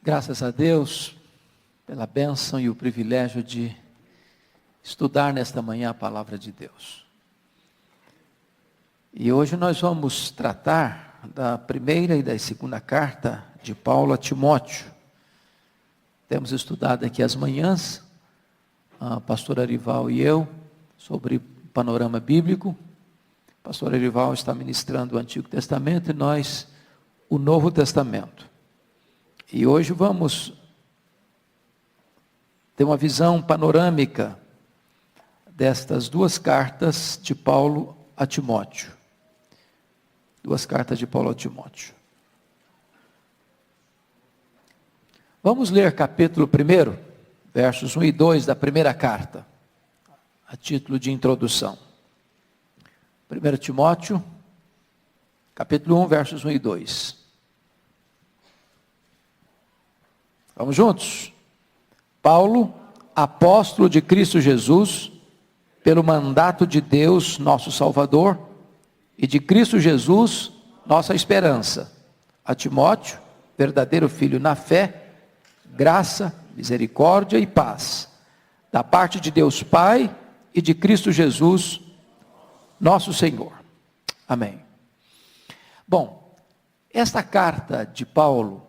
Graças a Deus pela bênção e o privilégio de estudar nesta manhã a palavra de Deus. E hoje nós vamos tratar da primeira e da segunda carta de Paulo a Timóteo. Temos estudado aqui as manhãs, a pastora Arival e eu, sobre panorama bíblico. O pastor Arival está ministrando o Antigo Testamento e nós o Novo Testamento. E hoje vamos ter uma visão panorâmica destas duas cartas de Paulo a Timóteo. Duas cartas de Paulo a Timóteo. Vamos ler capítulo 1, versos 1 e 2 da primeira carta, a título de introdução. 1 Timóteo, capítulo 1, versos 1 e 2. Vamos juntos? Paulo, apóstolo de Cristo Jesus, pelo mandato de Deus, nosso Salvador, e de Cristo Jesus, nossa esperança. A Timóteo, verdadeiro filho na fé, graça, misericórdia e paz, da parte de Deus Pai e de Cristo Jesus, nosso Senhor. Amém. Bom, esta carta de Paulo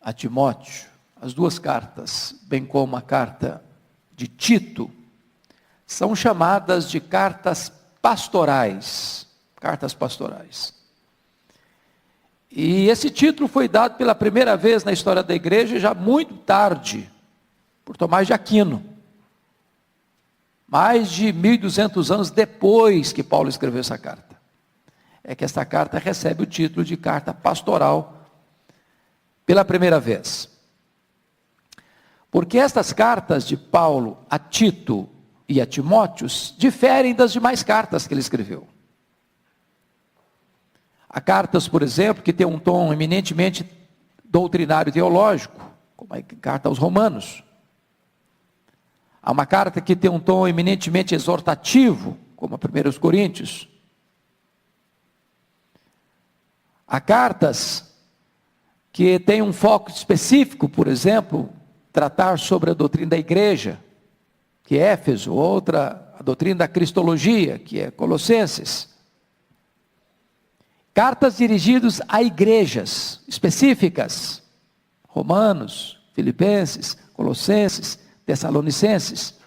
a Timóteo, as duas cartas, bem como a carta de Tito, são chamadas de cartas pastorais. Cartas pastorais. E esse título foi dado pela primeira vez na história da igreja, já muito tarde, por Tomás de Aquino. Mais de 1200 anos depois que Paulo escreveu essa carta. É que esta carta recebe o título de carta pastoral pela primeira vez. Porque estas cartas de Paulo a Tito e a Timóteo diferem das demais cartas que ele escreveu. Há cartas, por exemplo, que têm um tom eminentemente doutrinário e teológico, como a carta aos Romanos. Há uma carta que tem um tom eminentemente exortativo, como a 1 Coríntios. Há cartas que têm um foco específico, por exemplo, tratar sobre a doutrina da igreja, que é Éfeso, outra, a doutrina da cristologia, que é Colossenses. Cartas dirigidas a igrejas específicas, Romanos, Filipenses, Colossenses, Tessalonicenses.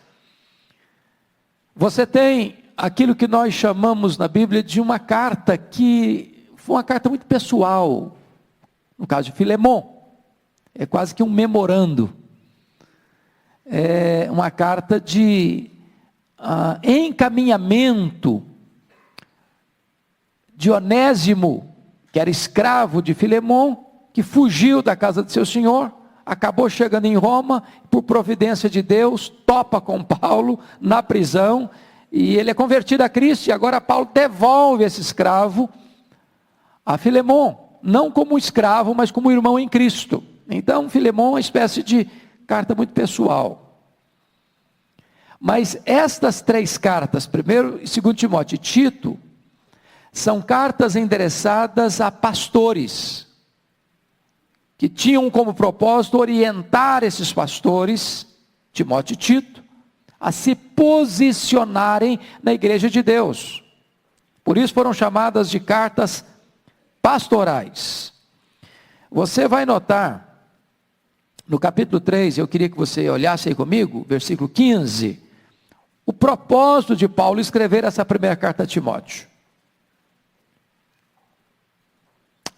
Você tem aquilo que nós chamamos na Bíblia de uma carta que foi uma carta muito pessoal, no caso de Filemon, é quase que um memorando. É uma carta de encaminhamento de Onésimo, que era escravo de Filemon, que fugiu da casa de seu senhor, acabou chegando em Roma, por providência de Deus, topa com Paulo na prisão, e ele é convertido a Cristo, e agora Paulo devolve esse escravo a Filemon, não como escravo, mas como irmão em Cristo. Então Filemon é uma espécie de carta muito pessoal. Mas estas três cartas, 1 e 2 Timóteo e Tito, são cartas endereçadas a pastores, que tinham como propósito orientar esses pastores, Timóteo e Tito, a se posicionarem na igreja de Deus. Por isso foram chamadas de cartas pastorais. Você vai notar, no capítulo 3, eu queria que você olhasse aí comigo, versículo 15, o propósito de Paulo escrever essa primeira carta a Timóteo.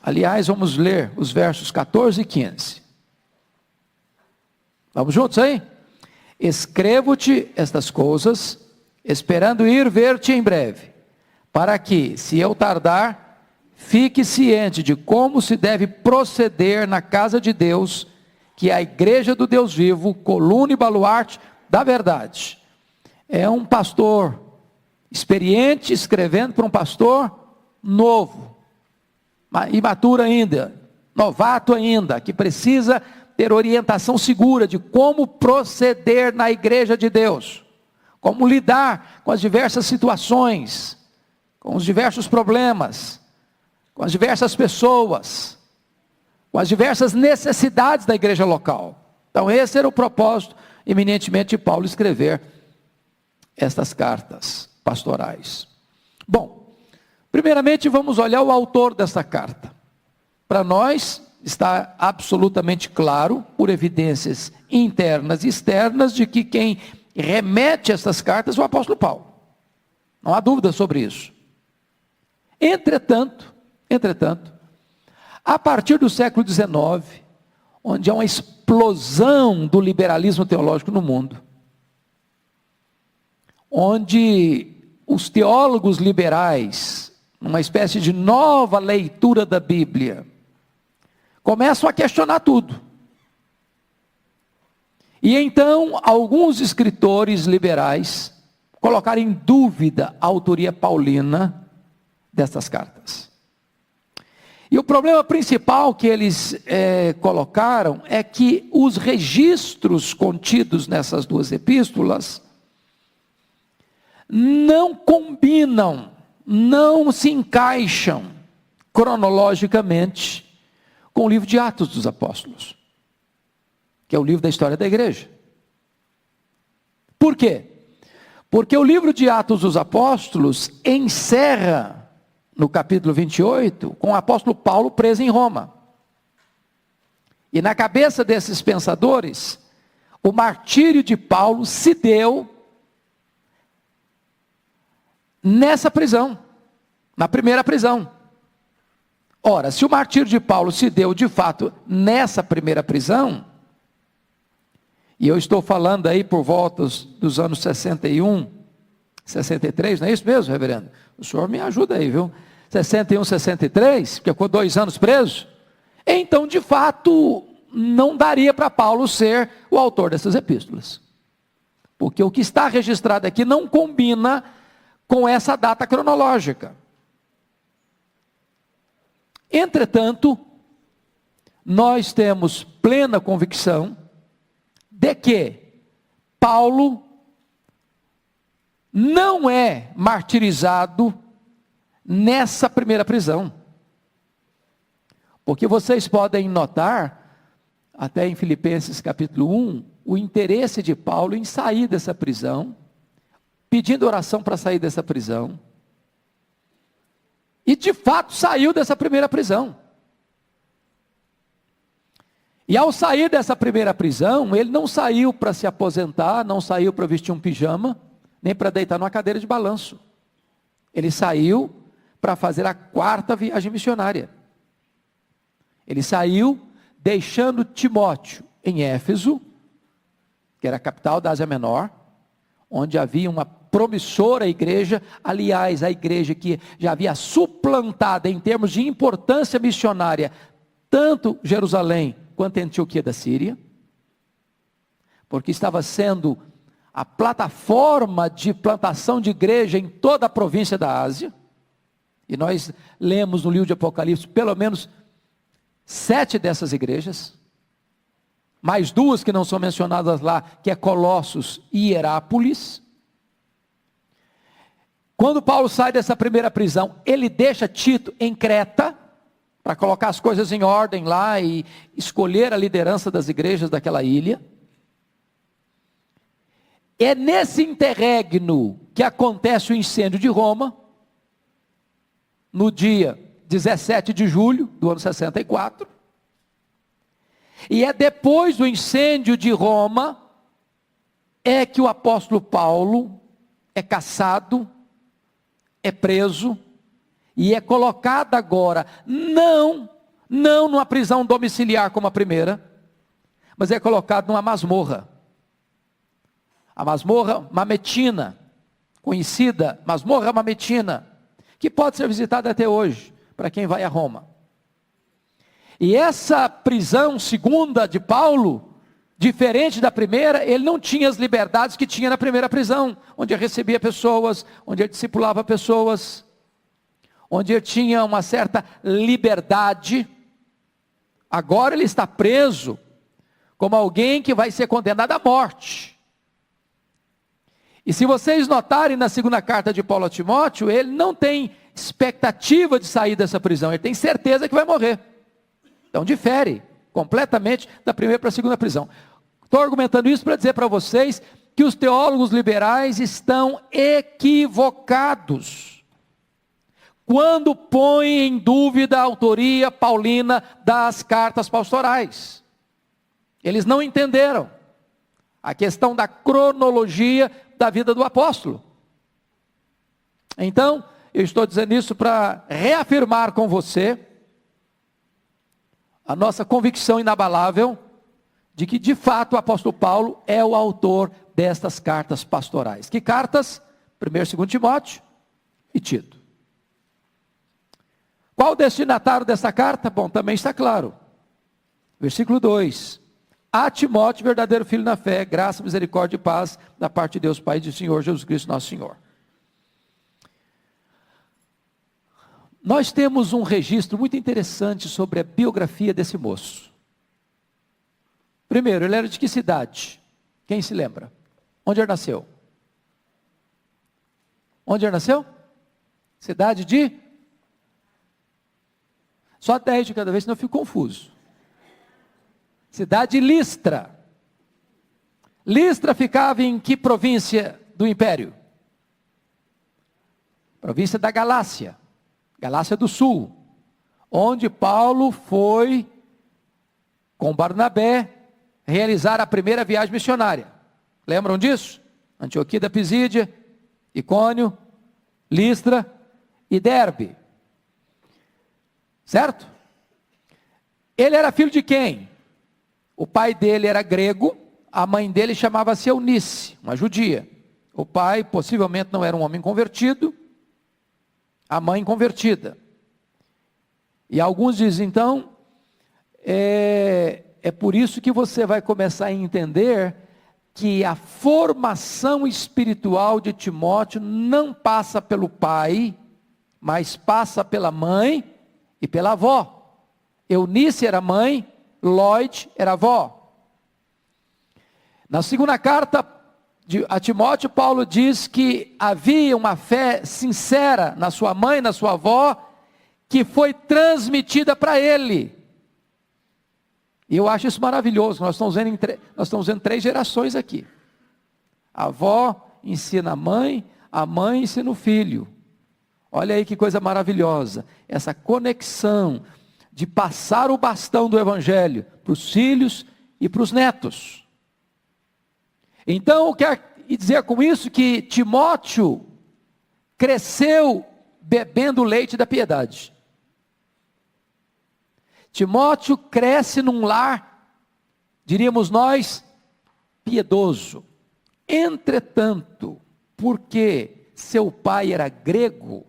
Aliás, vamos ler os versos 14 e 15. Vamos juntos aí? Escrevo-te estas coisas, esperando ir ver-te em breve, para que, se eu tardar, fique ciente de como se deve proceder na casa de Deus, que é a igreja do Deus vivo, coluna e baluarte da verdade. É um pastor experiente escrevendo para um pastor novo, imaturo ainda, novato ainda, que precisa ter orientação segura de como proceder na igreja de Deus, como lidar com as diversas situações, com os diversos problemas, com as diversas pessoas, com as diversas necessidades da igreja local. Então esse era o propósito eminentemente de Paulo escrever estas cartas pastorais. Bom, primeiramente vamos olhar o autor dessa carta. Para nós está absolutamente claro, por evidências internas e externas, de que quem remete essas cartas é o apóstolo Paulo. Não há dúvida sobre isso. Entretanto, a partir do século XIX, onde há uma explosão do liberalismo teológico no mundo, onde os teólogos liberais, numa espécie de nova leitura da Bíblia, começam a questionar tudo. E então, alguns escritores liberais colocaram em dúvida a autoria paulina dessas cartas. E o problema principal que eles colocaram é que os registros contidos nessas duas epístolas não combinam, não se encaixam cronologicamente com o livro de Atos dos Apóstolos, que é o livro da história da igreja. Por quê? Porque o livro de Atos dos Apóstolos encerra, no capítulo 28, com o apóstolo Paulo preso em Roma. E na cabeça desses pensadores, o martírio de Paulo se deu nessa prisão, na primeira prisão. Ora, se o martírio de Paulo se deu de fato nessa primeira prisão, e eu estou falando aí por volta dos anos 61, 63, não é isso mesmo, reverendo? O senhor me ajuda aí, viu? 61, 63, porque ficou 2 anos preso. Então, de fato, não daria para Paulo ser o autor dessas epístolas. Porque o que está registrado aqui não combina com essa data cronológica. Entretanto, nós temos plena convicção de que Paulo não é martirizado nessa primeira prisão. Porque vocês podem notar, até em Filipenses capítulo 1, o interesse de Paulo em sair dessa prisão, pedindo oração para sair dessa prisão. E de fato saiu dessa primeira prisão. E ao sair dessa primeira prisão, ele não saiu para se aposentar, não saiu para vestir um pijama, nem para deitar numa cadeira de balanço. Ele saiu para fazer a 4ª viagem missionária. Ele saiu deixando Timóteo em Éfeso, que era a capital da Ásia Menor, onde havia uma promissora igreja, aliás, a igreja que já havia suplantado em termos de importância missionária, tanto Jerusalém quanto a Antioquia da Síria, porque estava sendo a plataforma de plantação de igreja em toda a província da Ásia, e nós lemos no livro de Apocalipse pelo menos 7 dessas igrejas, mais 2 que não são mencionadas lá, que é Colossos e Hierápolis. Quando Paulo sai dessa primeira prisão, ele deixa Tito em Creta, para colocar as coisas em ordem lá e escolher a liderança das igrejas daquela ilha. É nesse interregno que acontece o incêndio de Roma, no dia 17 de julho do ano 64. E é depois do incêndio de Roma, é que o apóstolo Paulo é caçado, é preso, e é colocado agora, não numa prisão domiciliar como a primeira, mas é colocado numa masmorra. A masmorra mametina, conhecida, masmorra mametina, que pode ser visitada até hoje, para quem vai a Roma. E essa prisão segunda de Paulo, diferente da primeira, ele não tinha as liberdades que tinha na primeira prisão, onde ele recebia pessoas, onde ele discipulava pessoas, onde ele tinha uma certa liberdade. Agora ele está preso como alguém que vai ser condenado à morte. E se vocês notarem na segunda carta de Paulo a Timóteo, ele não tem expectativa de sair dessa prisão, ele tem certeza que vai morrer. Então difere completamente da primeira para a segunda prisão. Estou argumentando isso para dizer para vocês que os teólogos liberais estão equivocados quando põem em dúvida a autoria paulina das cartas pastorais. Eles não entenderam a questão da cronologia da vida do apóstolo. Então, eu estou dizendo isso para reafirmar com você a nossa convicção inabalável de que, de fato, o apóstolo Paulo é o autor destas cartas pastorais. Que cartas? 1º e 2º Timóteo e Tito. Qual o destinatário dessa carta? Bom, também está claro. Versículo 2. A Timóteo, verdadeiro filho na fé, graça, misericórdia e paz da parte de Deus Pai e do Senhor Jesus Cristo nosso Senhor. Nós temos um registro muito interessante sobre a biografia desse moço. Primeiro, ele era de que cidade? Quem se lembra? Onde ele nasceu? Onde ele nasceu? Cidade de? Só 10 de cada vez, senão eu fico confuso. Cidade de Listra. Listra ficava em que província do Império? Província da Galácia. Galácia do Sul. Onde Paulo foi, com Barnabé, realizar a primeira viagem missionária. Lembram disso? Antioquia da Pisídia, Icônio, Listra e Derbe. Certo? Ele era filho de quem? O pai dele era grego, a mãe dele chamava-se Eunice, uma judia. O pai possivelmente não era um homem convertido, a mãe convertida. E alguns dizem, então, é por isso que você vai começar a entender que a formação espiritual de Timóteo não passa pelo pai, mas passa pela mãe e pela avó. Eunice era mãe, Lloyd era avó. Na segunda carta a Timóteo, Paulo diz que havia uma fé sincera na sua mãe, na sua avó, que foi transmitida para ele. E eu acho isso maravilhoso. Nós estamos vendo 3 gerações aqui. A avó ensina a mãe ensina o filho. Olha aí que coisa maravilhosa. Essa conexão de passar o bastão do evangelho para os filhos e para os netos. Então, quer dizer com isso que Timóteo cresceu bebendo o leite da piedade. Timóteo cresce num lar, diríamos nós, piedoso. Entretanto, porque seu pai era grego,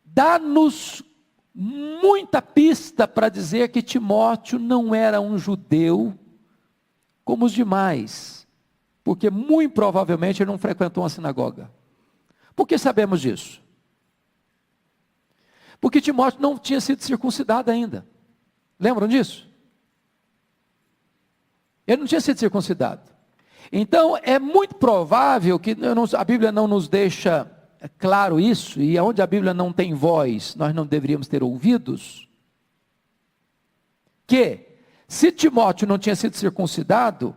dá-nos muita pista para dizer que Timóteo não era um judeu como os demais, porque muito provavelmente ele não frequentou uma sinagoga. Por que sabemos disso? Porque Timóteo não tinha sido circuncidado ainda. Lembram disso? Ele não tinha sido circuncidado. Então é muito provável que a Bíblia não nos deixa claro isso, e onde a Bíblia não tem voz, nós não deveríamos ter ouvidos, que se Timóteo não tinha sido circuncidado,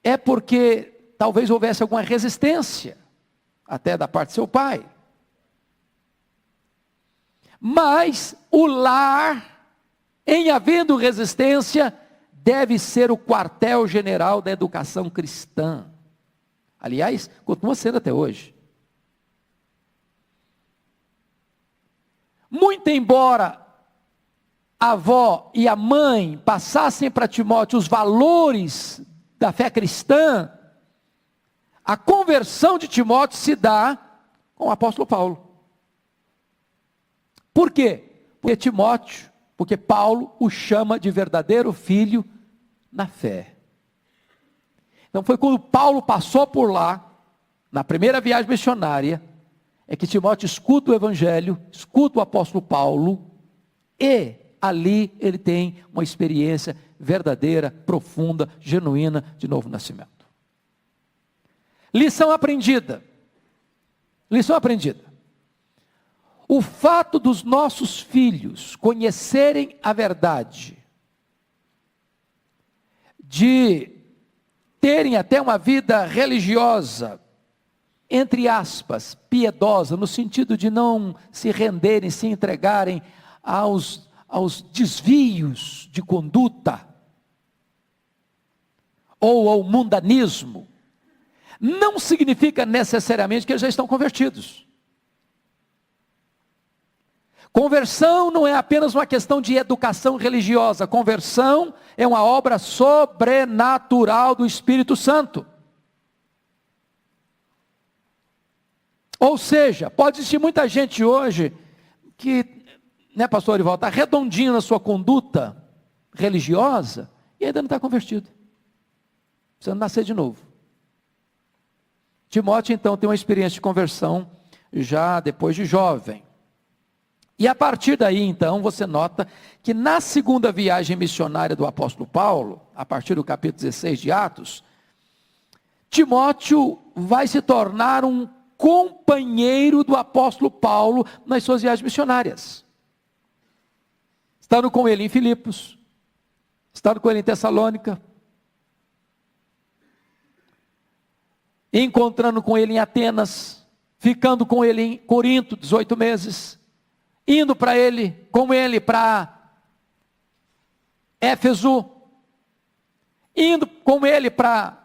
é porque talvez houvesse alguma resistência, até da parte de seu pai. Mas o lar, em havendo resistência, deve ser o quartel-general da educação cristã. Aliás, continua sendo até hoje. Muito embora a avó e a mãe passassem para Timóteo os valores da fé cristã, a conversão de Timóteo se dá com o apóstolo Paulo. Por quê? Porque Paulo o chama de verdadeiro filho na fé. Então foi quando Paulo passou por lá, na primeira viagem missionária, é que Timóteo escuta o evangelho, escuta o apóstolo Paulo, e ali ele tem uma experiência verdadeira, profunda, genuína de novo nascimento. Lição aprendida. Lição aprendida. O fato dos nossos filhos conhecerem a verdade, de terem até uma vida religiosa, entre aspas, piedosa, no sentido de não se renderem, se entregarem aos desvios de conduta, ou ao mundanismo, não significa necessariamente que eles já estão convertidos. Conversão não é apenas uma questão de educação religiosa. Conversão é uma obra sobrenatural do Espírito Santo. Ou seja, pode existir muita gente hoje que, né, pastor Orival, está redondinho na sua conduta religiosa e ainda não está convertido. Precisa nascer de novo. Timóteo, então, tem uma experiência de conversão já depois de jovem. E a partir daí, então, você nota que na segunda viagem missionária do apóstolo Paulo, a partir do capítulo 16 de Atos, Timóteo vai se tornar um companheiro do apóstolo Paulo nas suas viagens missionárias. Estando com ele em Filipos, estando com ele em Tessalônica, encontrando com ele em Atenas, ficando com ele em Corinto, 18 meses, indo com ele para Éfeso, indo com ele para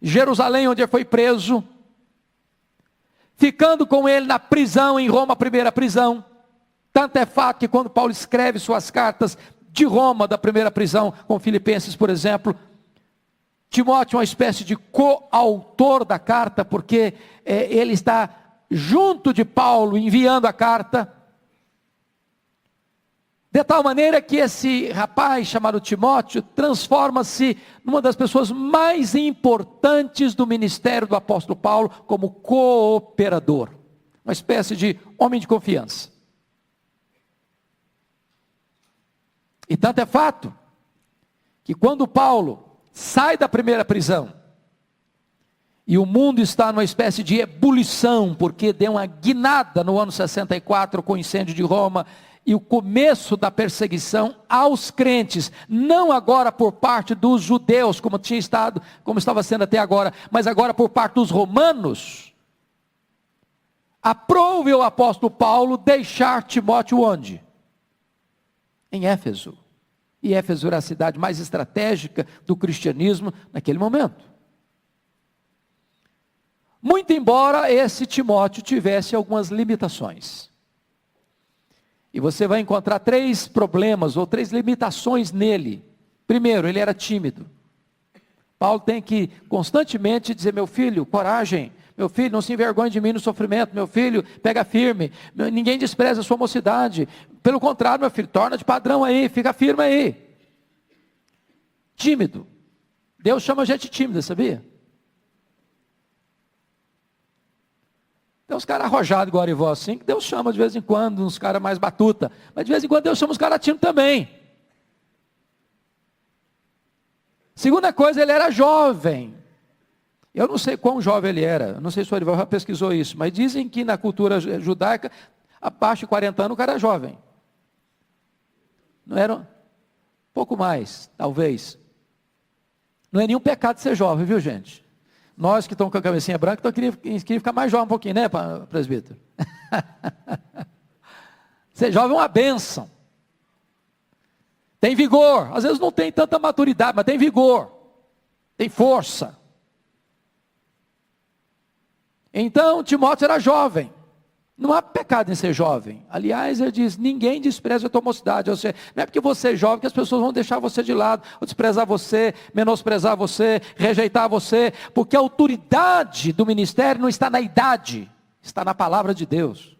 Jerusalém, onde ele foi preso, ficando com ele na prisão em Roma, a primeira prisão. Tanto é fato que quando Paulo escreve suas cartas de Roma, da primeira prisão, com Filipenses, por exemplo, Timóteo é uma espécie de coautor da carta, porque ele está junto de Paulo, enviando a carta, de tal maneira que esse rapaz chamado Timóteo transforma-se numa das pessoas mais importantes do ministério do apóstolo Paulo, como cooperador, uma espécie de homem de confiança. E tanto é fato, que quando Paulo sai da primeira prisão, e o mundo está numa espécie de ebulição, porque deu uma guinada no ano 64 com o incêndio de Roma, e o começo da perseguição aos crentes, não agora por parte dos judeus, como estava sendo até agora, mas agora por parte dos romanos, aprove o apóstolo Paulo deixar Timóteo onde? Em Éfeso. E Éfeso era a cidade mais estratégica do cristianismo naquele momento. Muito embora esse Timóteo tivesse algumas limitações. E você vai encontrar 3 problemas ou 3 limitações nele. Primeiro, ele era tímido. Paulo tem que constantemente dizer: meu filho, coragem. Meu filho, não se envergonhe de mim no sofrimento. Meu filho, pega firme. Ninguém despreza a sua mocidade. Pelo contrário, meu filho, torna de padrão aí, fica firme aí. Tímido. Deus chama gente tímida, sabia? Tem uns caras arrojados igual a Orival assim, que Deus chama de vez em quando, uns caras mais batuta. Mas de vez em quando Deus chama os caras tímidos também. Segunda coisa, ele era jovem. Eu não sei quão jovem ele era, eu não sei se o Orival já pesquisou isso, mas dizem que na cultura judaica, abaixo de 40 anos, o cara é jovem. Não era um pouco mais, talvez. Não é nenhum pecado ser jovem, viu, gente? Nós que estamos com a cabecinha branca, então queria ficar mais jovem um pouquinho, né, presbítero? Ser jovem é uma bênção. Tem vigor. Às vezes não tem tanta maturidade, mas tem vigor. Tem força. Então, Timóteo era jovem. Não há pecado em ser jovem. Aliás, ele diz: ninguém despreza a tua mocidade. Ou seja, não é porque você é jovem que as pessoas vão deixar você de lado, ou desprezar você, menosprezar você, rejeitar você, porque a autoridade do ministério não está na idade, está na palavra de Deus.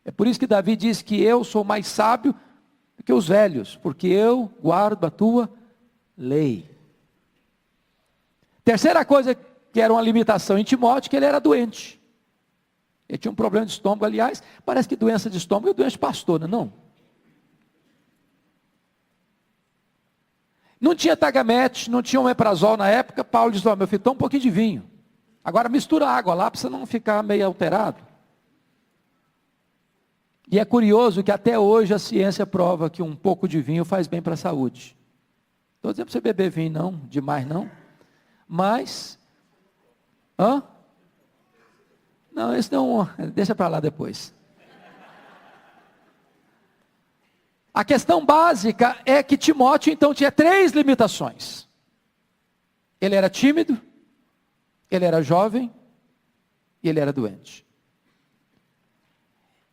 É por isso que Davi diz que eu sou mais sábio do que os velhos, porque eu guardo a tua lei. Terceira coisa que era uma limitação em Timóteo, que ele era doente. Ele tinha um problema de estômago, aliás, parece que doença de estômago é doença de pastor, não? Não tinha Tagamete, não tinha omeprazol na época. Paulo diz: meu filho, toma um pouquinho de vinho. Agora mistura água lá, para você não ficar meio alterado. E é curioso que até hoje a ciência prova que um pouco de vinho faz bem para a saúde. Estou dizendo para você beber vinho não, demais não. Mas, não, esse não, deixa para lá depois. A questão básica é que Timóteo então tinha 3 limitações. Ele era tímido, ele era jovem e ele era doente.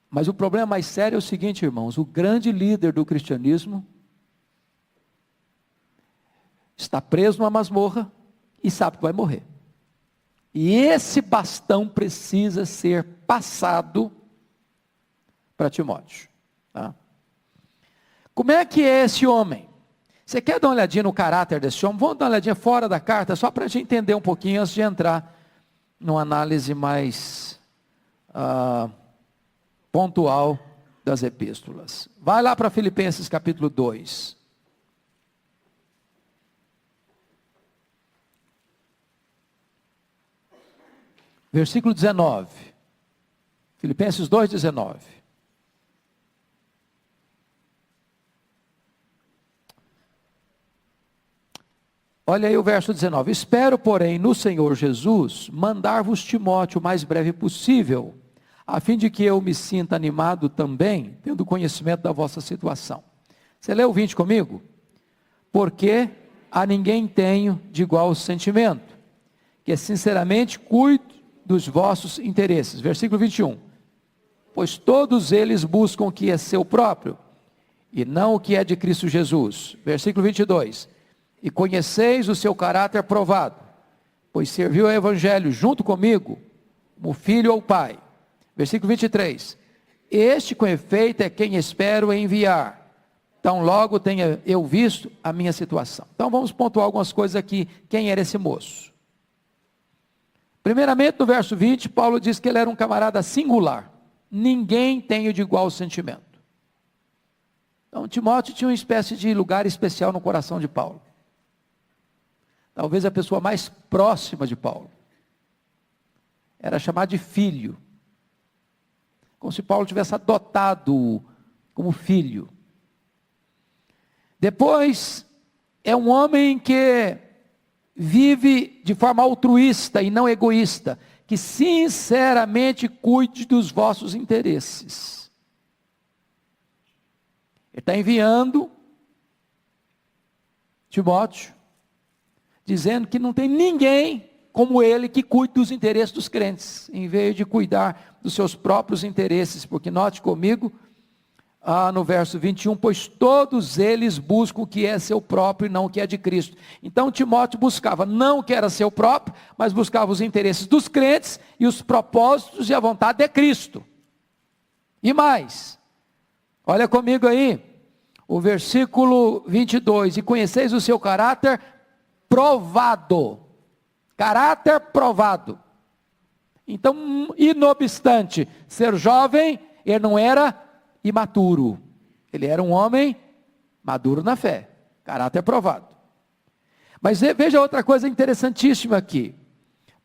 Mas o problema mais sério é o seguinte, irmãos, o grande líder do cristianismo está preso numa masmorra e sabe que vai morrer. E esse bastão precisa ser passado para Timóteo. Tá? Como é que é esse homem? Você quer dar uma olhadinha no caráter desse homem? Vamos dar uma olhadinha fora da carta, só para a gente entender um pouquinho, antes de entrar numa análise mais pontual das epístolas. Vai lá para Filipenses capítulo 2. Versículo 19. Filipenses 2:19. Olha aí o verso 19. Espero, porém, no Senhor Jesus, mandar-vos Timóteo o mais breve possível, a fim de que eu me sinta animado também, tendo conhecimento da vossa situação. Você lê o 20 comigo? Porque a ninguém tenho de igual sentimento, que sinceramente cuido dos vossos interesses. Versículo 21. Pois todos eles buscam o que é seu próprio, e não o que é de Cristo Jesus. Versículo 22. E conheceis o seu caráter provado, pois serviu ao Evangelho junto comigo, como filho ao Pai. Versículo 23. Este com efeito é quem espero enviar, tão logo tenha eu visto a minha situação. Então vamos pontuar algumas coisas aqui, quem era esse moço. Primeiramente no verso 20, Paulo diz que ele era um camarada singular, ninguém tem de igual sentimento. Então Timóteo tinha uma espécie de lugar especial no coração de Paulo. Talvez a pessoa mais próxima de Paulo. Era chamado de filho. Como se Paulo tivesse adotado como filho. Depois, é um homem que vive de forma altruísta e não egoísta, que sinceramente cuide dos vossos interesses. Ele está enviando Timóteo, dizendo que não tem ninguém como ele que cuide dos interesses dos crentes, em vez de cuidar dos seus próprios interesses, porque note comigo, no verso 21, pois todos eles buscam o que é seu próprio e não o que é de Cristo. Então Timóteo buscava não o que era seu próprio, mas buscava os interesses dos crentes e os propósitos e a vontade de Cristo. E mais, olha comigo aí, o versículo 22, e conheceis o seu caráter provado, caráter provado. Então, inobstante ser jovem, ele não era imaturo, ele era um homem maduro na fé, caráter provado. Mas veja outra coisa interessantíssima aqui,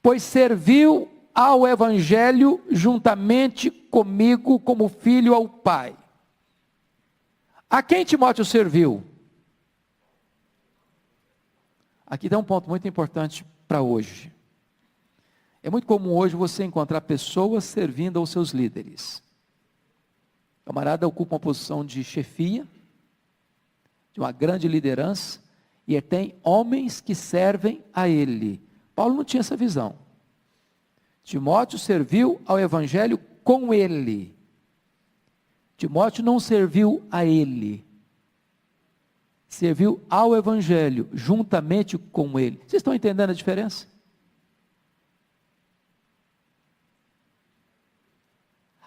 pois serviu ao Evangelho juntamente comigo como filho ao Pai. A quem Timóteo serviu? Aqui tem um ponto muito importante para hoje. É muito comum hoje você encontrar pessoas servindo aos seus líderes. O camarada ocupa uma posição de chefia, de uma grande liderança, e ele tem homens que servem a ele. Paulo não tinha essa visão. Timóteo serviu ao Evangelho com ele. Timóteo não serviu a ele. Serviu ao Evangelho, juntamente com ele. Vocês estão entendendo a diferença?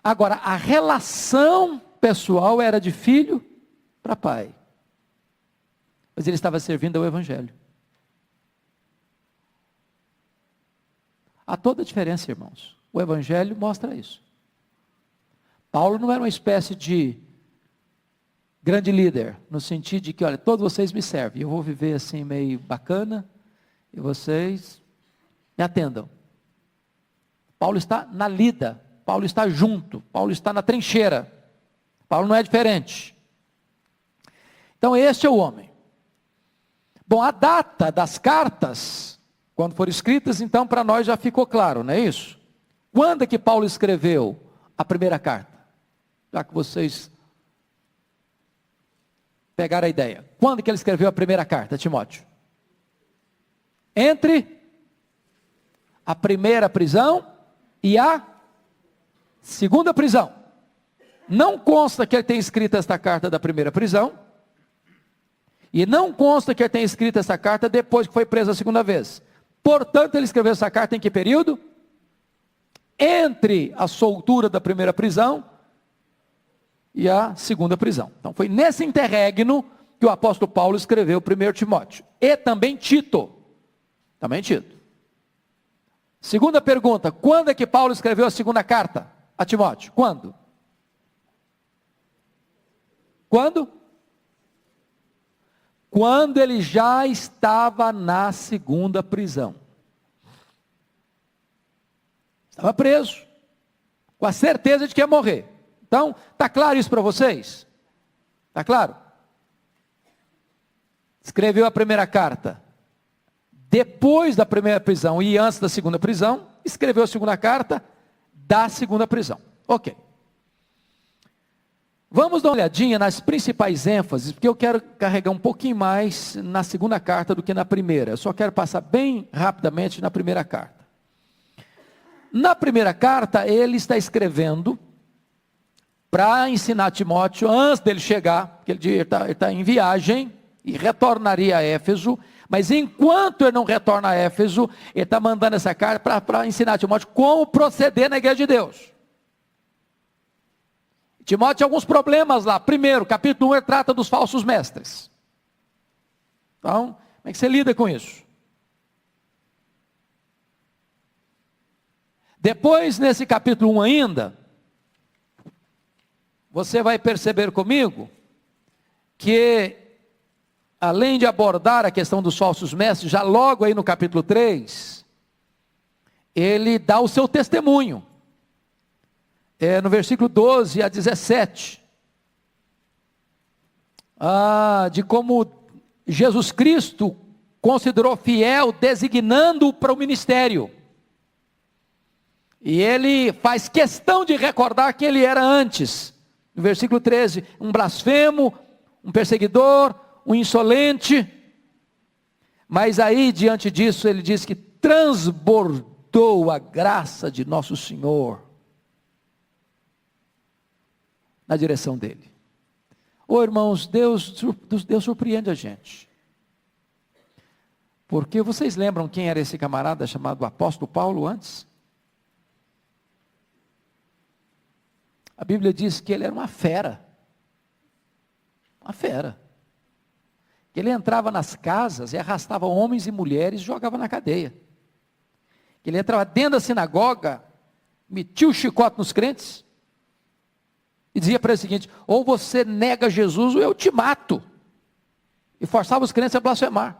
Agora, a relação pessoal era de filho para pai. Mas ele estava servindo ao Evangelho. Há toda a diferença, irmãos. O Evangelho mostra isso. Paulo não era uma espécie de grande líder, no sentido de que, olha, todos vocês me servem, eu vou viver assim meio bacana, e vocês me atendam. Paulo está na lida, Paulo está junto, Paulo está na trincheira. Paulo não é diferente. Então este é o homem. Bom, a data das cartas, quando foram escritas, então para nós já ficou claro, não é isso? Quando é que Paulo escreveu a primeira carta? Já que vocês pegaram a ideia. Quando que ele escreveu a primeira carta, Timóteo? Entre a primeira prisão e a segunda prisão. Não consta que ele tenha escrito esta carta da primeira prisão, e não consta que ele tenha escrito essa carta depois que foi preso a segunda vez. Portanto, ele escreveu essa carta em que período? Entre a soltura da primeira prisão e a segunda prisão. Então foi nesse interregno que o apóstolo Paulo escreveu 1 Timóteo. E também Tito. Também Tito. Segunda pergunta, quando é que Paulo escreveu a segunda carta a Timóteo? Quando? Quando? Quando ele já estava na segunda prisão. Estava preso, com a certeza de que ia morrer. Então, está claro isso para vocês? Está claro? Escreveu a primeira carta depois da primeira prisão e antes da segunda prisão. Escreveu a segunda carta da segunda prisão. Ok. Vamos dar uma olhadinha nas principais ênfases, porque eu quero carregar um pouquinho mais na segunda carta do que na primeira. Eu só quero passar bem rapidamente na primeira carta. Na primeira carta, ele está escrevendo para ensinar Timóteo, antes dele chegar, porque ele está em viagem e retornaria a Éfeso, mas enquanto ele não retorna a Éfeso, ele está mandando essa carta para ensinar Timóteo como proceder na igreja de Deus. Timóteo tinha alguns problemas lá. Primeiro, capítulo 1, ele trata dos falsos mestres. Então, como é que você lida com isso? Depois, nesse capítulo 1 ainda, você vai perceber comigo, que, além de abordar a questão dos falsos mestres, já logo aí no capítulo 3, ele dá o seu testemunho. No versículo 12 a 17, de como Jesus Cristo considerou fiel, designando-o para o ministério. E ele faz questão de recordar quem ele era antes. No versículo 13, um blasfemo, um perseguidor, um insolente. Mas aí, diante disso, ele diz que transbordou a graça de nosso Senhor na direção dele. Irmãos, Deus surpreende a gente. Porque vocês lembram quem era esse camarada chamado apóstolo Paulo antes? A Bíblia diz que ele era uma fera. Uma fera. Que ele entrava nas casas e arrastava homens e mulheres e jogava na cadeia. Que ele entrava dentro da sinagoga, metia o chicote nos crentes, e dizia para ele o seguinte: ou você nega Jesus ou eu te mato. E forçava os crentes a blasfemar.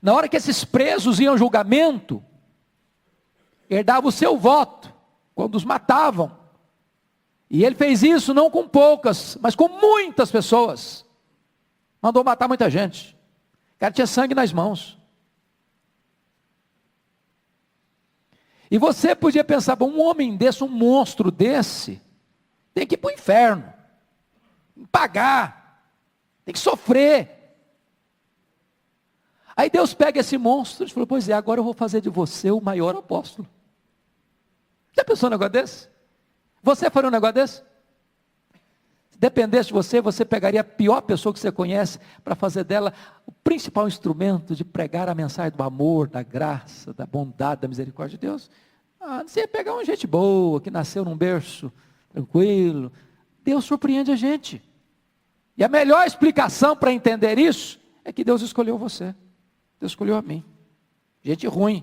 Na hora que esses presos iam ao julgamento, ele dava o seu voto, quando os matavam. E ele fez isso não com poucas, mas com muitas pessoas. Mandou matar muita gente. O cara tinha sangue nas mãos. E você podia pensar, bom, um homem desse, um monstro desse, tem que ir para o inferno, tem que pagar, tem que sofrer. Aí Deus pega esse monstro e falou, pois é, agora eu vou fazer de você o maior apóstolo. Já pensou um negócio desse? Você faria um negócio desse? Se dependesse de você, você pegaria a pior pessoa que você conhece para fazer dela o principal instrumento de pregar a mensagem do amor, da graça, da bondade, da misericórdia de Deus. Você ia pegar uma gente boa, que nasceu num berço tranquilo. Deus surpreende a gente. E a melhor explicação para entender isso é que Deus escolheu você. Deus escolheu a mim. Gente ruim.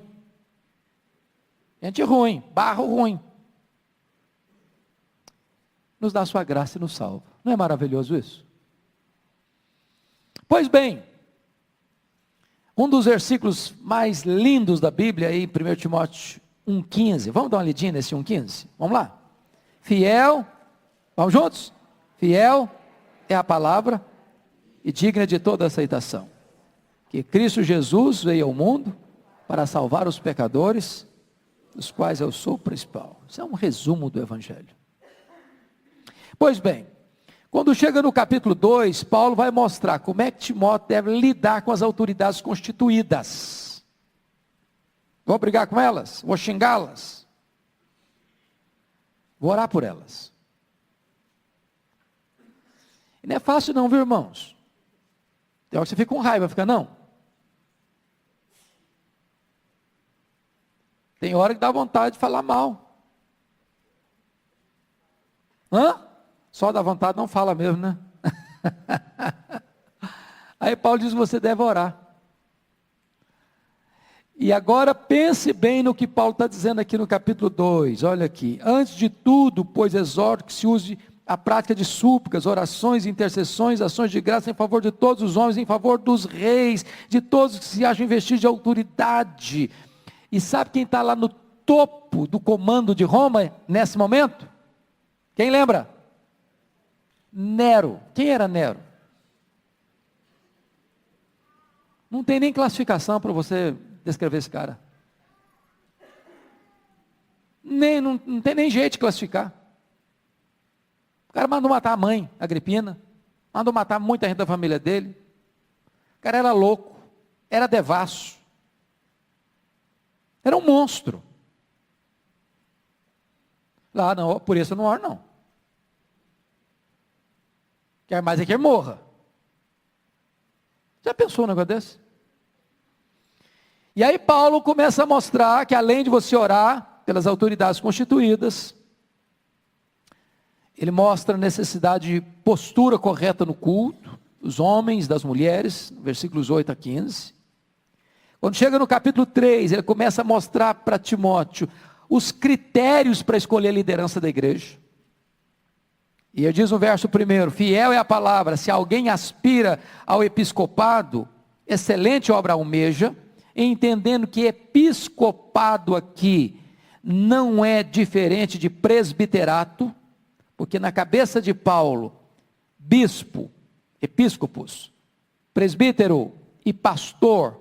Gente ruim, barro ruim. Nos dá a sua graça e nos salva. Não é maravilhoso isso? Pois bem, um dos versículos mais lindos da Bíblia, aí, 1 Timóteo 1,15. Vamos dar uma lidinha nesse 1,15? Vamos lá? fiel, vamos juntos? Fiel é a palavra e digna de toda aceitação. Que Cristo Jesus veio ao mundo para salvar os pecadores, dos quais eu sou o principal. Isso é um resumo do Evangelho. Pois bem, quando chega no capítulo 2, Paulo vai mostrar como é que Timóteo deve lidar com as autoridades constituídas. Vou brigar com elas? Vou xingá-las? Vou orar por elas. E não é fácil não, viu, irmãos? Tem hora que você fica com raiva, fica não? Tem hora que dá vontade de falar mal. Hã? Só dá vontade, não fala mesmo, né? Aí Paulo diz que você deve orar. E agora pense bem no que Paulo está dizendo aqui no capítulo 2, olha aqui. Antes de tudo, pois exorto que se use a prática de súplicas, orações, intercessões, ações de graça em favor de todos os homens, em favor dos reis, de todos que se acham investidos de autoridade. E sabe quem está lá no topo do comando de Roma nesse momento? Quem lembra? Nero. Quem era Nero? Não tem nem classificação para você descrever esse cara. Não tem nem jeito de classificar. O cara mandou matar a mãe, Agripina. Mandou matar muita gente da família dele. O cara era louco. Era devasso. Era um monstro. Lá, não, por isso eu não oro, não. Quer mais é que ele morra. Já pensou um negócio desse? E aí Paulo começa a mostrar que além de você orar pelas autoridades constituídas, ele mostra a necessidade de postura correta no culto, dos homens, das mulheres, versículos 8 a 15. Quando chega no capítulo 3, ele começa a mostrar para Timóteo os critérios para escolher a liderança da igreja. E ele diz no verso 1, fiel é a palavra, se alguém aspira ao episcopado, excelente obra almeja, entendendo que episcopado aqui não é diferente de presbiterato, porque na cabeça de Paulo, bispo, episcopos, presbítero e pastor,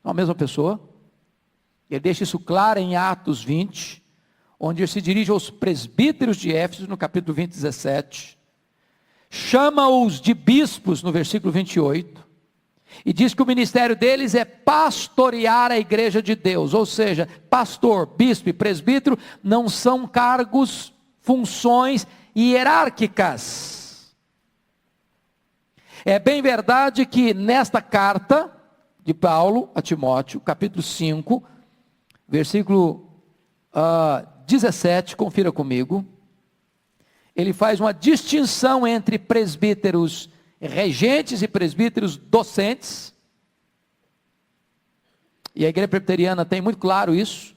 são a mesma pessoa. Ele deixa isso claro em Atos 20, onde ele se dirige aos presbíteros de Éfeso, no capítulo 20, 17, chama-os de bispos, no versículo 28, e diz que o ministério deles é pastorear a igreja de Deus, ou seja, pastor, bispo e presbítero não são cargos, funções hierárquicas. É bem verdade que nesta carta de Paulo a Timóteo, capítulo 5, versículo 17, confira comigo, ele faz uma distinção entre presbíteros regentes e presbíteros docentes, e a igreja presbiteriana tem muito claro isso.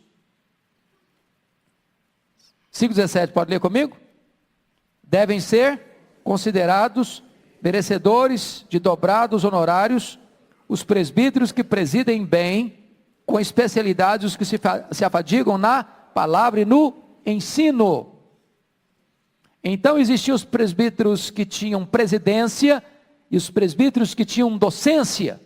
5,17, pode ler comigo? Devem ser considerados merecedores de dobrados honorários os presbíteros que presidem bem, com especialidade os que se afadigam na palavra e no ensino. Então existiam os presbíteros que tinham presidência e os presbíteros que tinham docência.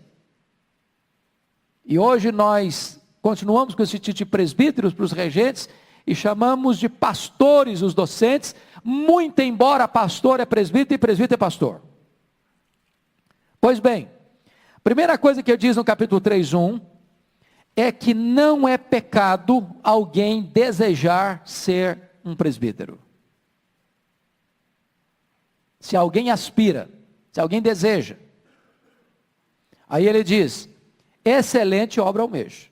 E hoje nós continuamos com esse título de presbíteros para os regentes e chamamos de pastores os docentes, muito embora pastor é presbítero e presbítero é pastor. Pois bem, a primeira coisa que ele diz no capítulo 3:1 é que não é pecado alguém desejar ser um presbítero. Se alguém aspira, se alguém deseja. Aí ele diz, excelente obra almeja.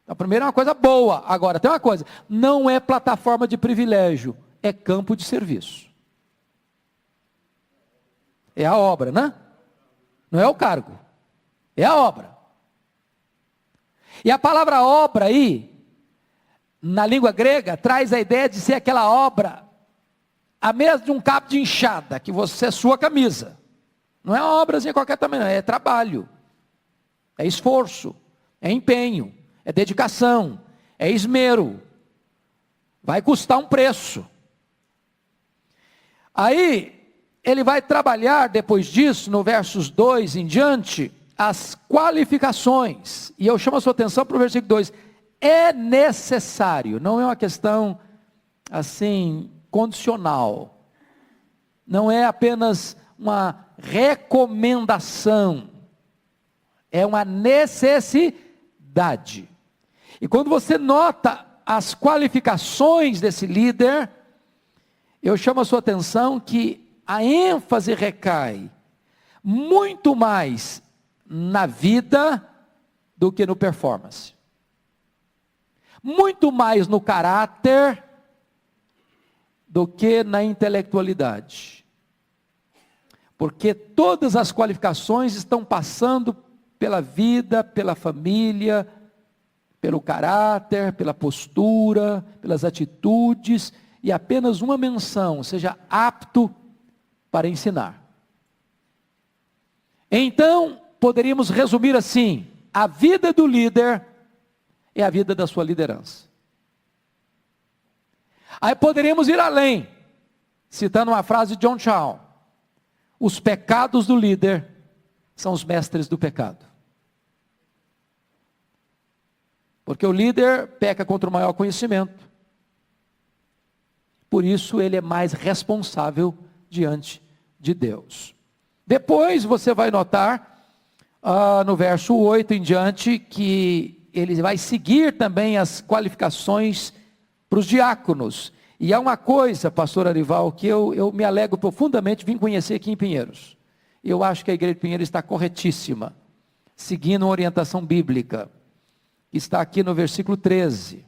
Então, primeiro é uma coisa boa. Agora, tem uma coisa, não é plataforma de privilégio, é campo de serviço. É a obra, né? Não é o cargo, é a obra. E a palavra obra aí, na língua grega, traz a ideia de ser aquela obra, a mesma de um cabo de enxada, que você sua a camisa. Não é uma obrazinha qualquer tamanho, é trabalho, é esforço, é empenho, é dedicação, é esmero. Vai custar um preço. Aí, ele vai trabalhar depois disso, no versos 2 em diante, as qualificações. E eu chamo a sua atenção para o versículo 2. É necessário, não é uma questão assim, condicional. Não é apenas uma recomendação. É uma necessidade. E quando você nota as qualificações desse líder, eu chamo a sua atenção que a ênfase recai muito mais na vida do que no performance. Muito mais no caráter do que na intelectualidade. Porque todas as qualificações estão passando pela vida, pela família, pelo caráter, pela postura, pelas atitudes, e apenas uma menção: seja apto para ensinar. Então, poderíamos resumir assim: a vida do líder é a vida da sua liderança. Aí poderíamos ir além, citando uma frase de John Shaw: os pecados do líder são os mestres do pecado. Porque o líder peca contra o maior conhecimento. Por isso ele é mais responsável diante de Deus. Depois você vai notar, no verso 8 em diante, que ele vai seguir também as qualificações para os diáconos. E há uma coisa, pastor Arival, que eu me alegro profundamente, vim conhecer aqui em Pinheiros. Eu acho que a igreja de Pinheiros está corretíssima, seguindo uma orientação bíblica. Está aqui no versículo 13.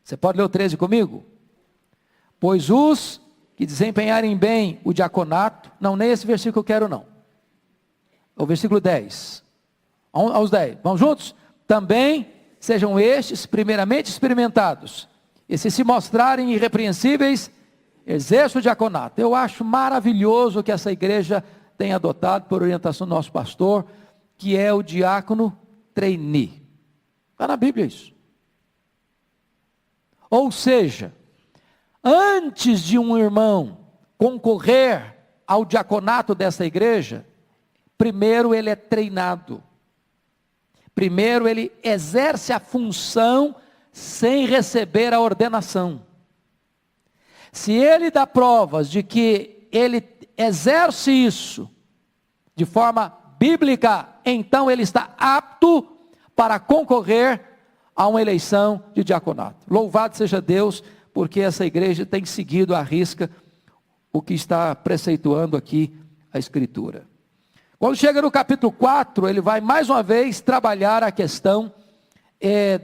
Você pode ler o 13 comigo? Pois os que desempenharem bem o diaconato, não, nem esse versículo eu quero não. O versículo 10. Aos 10, vamos juntos? Também sejam estes primeiramente experimentados, e se mostrarem irrepreensíveis, exerçam o diaconato. Eu acho maravilhoso que essa igreja tenha adotado, por orientação do nosso pastor, que é o diácono trainee. Está na Bíblia isso. Ou seja, antes de um irmão concorrer ao diaconato dessa igreja, primeiro ele é treinado. Primeiro ele exerce a função sem receber a ordenação. Se ele dá provas de que ele exerce isso de forma bíblica, então ele está apto para concorrer a uma eleição de diaconato. Louvado seja Deus, porque essa igreja tem seguido à risca o que está preceituando aqui a Escritura. Quando chega no capítulo 4, ele vai mais uma vez trabalhar a questão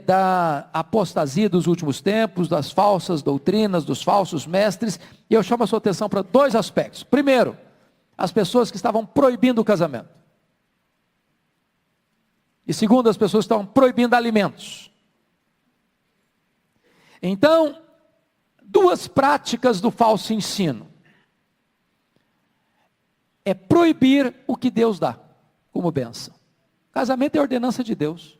da apostasia dos últimos tempos, das falsas doutrinas, dos falsos mestres, e eu chamo a sua atenção para dois aspectos. Primeiro, as pessoas que estavam proibindo o casamento. E segundo, as pessoas que estavam proibindo alimentos. Então, duas práticas do falso ensino. É proibir o que Deus dá como bênção. Casamento é ordenança de Deus.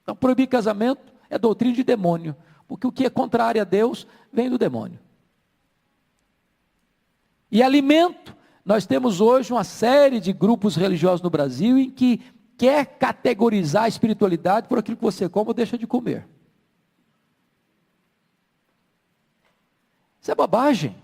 Então, proibir casamento é doutrina de demônio, porque o que é contrário a Deus vem do demônio. E alimento, nós temos hoje uma série de grupos religiosos no Brasil em que quer categorizar a espiritualidade por aquilo que você come ou deixa de comer. Isso é bobagem.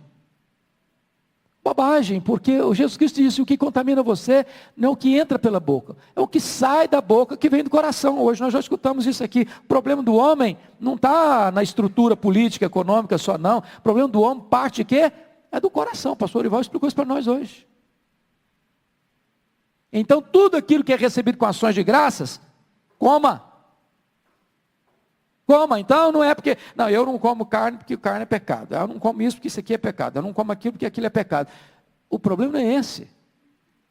Bobagem, porque o Jesus Cristo disse: o que contamina você não é o que entra pela boca, é o que sai da boca, que vem do coração. Hoje nós já escutamos isso aqui. O problema do homem não está na estrutura política, econômica só não. O problema do homem parte de quê? É do coração. O pastor Orival explicou isso para nós hoje. Então tudo aquilo que é recebido com ações de graças, coma. Coma, então não é porque, não, eu não como carne porque carne é pecado, eu não como isso porque isso aqui é pecado, eu não como aquilo porque aquilo é pecado. O problema não é esse.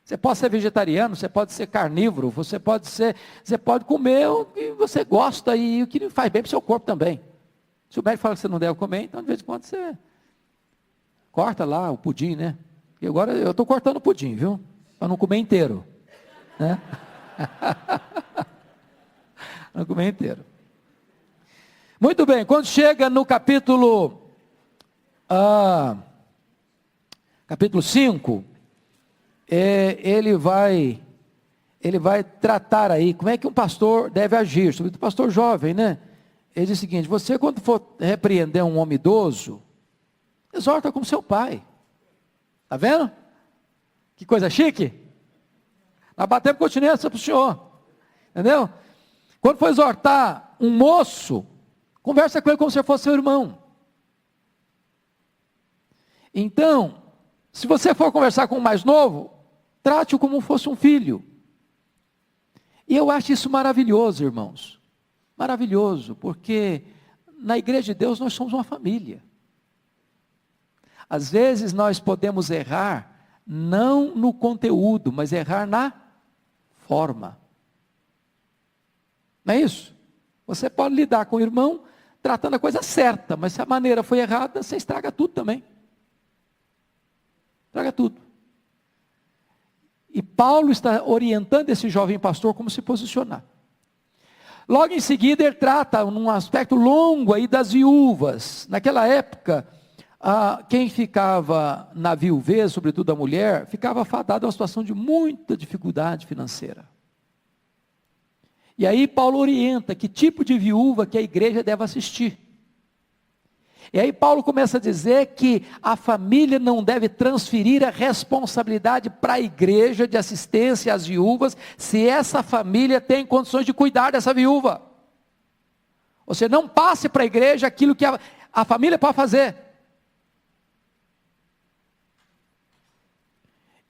Você pode ser vegetariano, você pode ser carnívoro, você pode comer o que você gosta e o que faz bem para o seu corpo também. Se o médico fala que você não deve comer, então de vez em quando você corta lá o pudim, né? E agora eu estou cortando o pudim, viu? Para não comer inteiro, né? Não comer inteiro. Muito bem, quando chega no capítulo capítulo 5, ele vai tratar aí, como é que um pastor deve agir, sobretudo um pastor jovem, né? Ele diz o seguinte: você quando for repreender um homem idoso, exorta como seu pai. Está vendo? Que coisa chique. Nós batemos continência para o senhor. Entendeu? Quando for exortar um moço, conversa com ele como se fosse seu irmão. Então, se você for conversar com o mais novo, trate-o como fosse um filho. E eu acho isso maravilhoso, irmãos. Maravilhoso, porque na igreja de Deus nós somos uma família. Às vezes nós podemos errar, não no conteúdo, mas errar na forma. Não é isso? Você pode lidar com o irmão tratando a coisa certa, mas se a maneira foi errada, você estraga tudo também. Estraga tudo. E Paulo está orientando esse jovem pastor como se posicionar. Logo em seguida ele trata num aspecto longo aí das viúvas. Naquela época, quem ficava na viuvez, sobretudo a mulher, ficava fadado a uma situação de muita dificuldade financeira. E aí Paulo orienta que tipo de viúva que a igreja deve assistir. E aí Paulo começa a dizer que a família não deve transferir a responsabilidade para a igreja de assistência às viúvas, se essa família tem condições de cuidar dessa viúva. Ou seja, não passe para a igreja aquilo que a família pode fazer.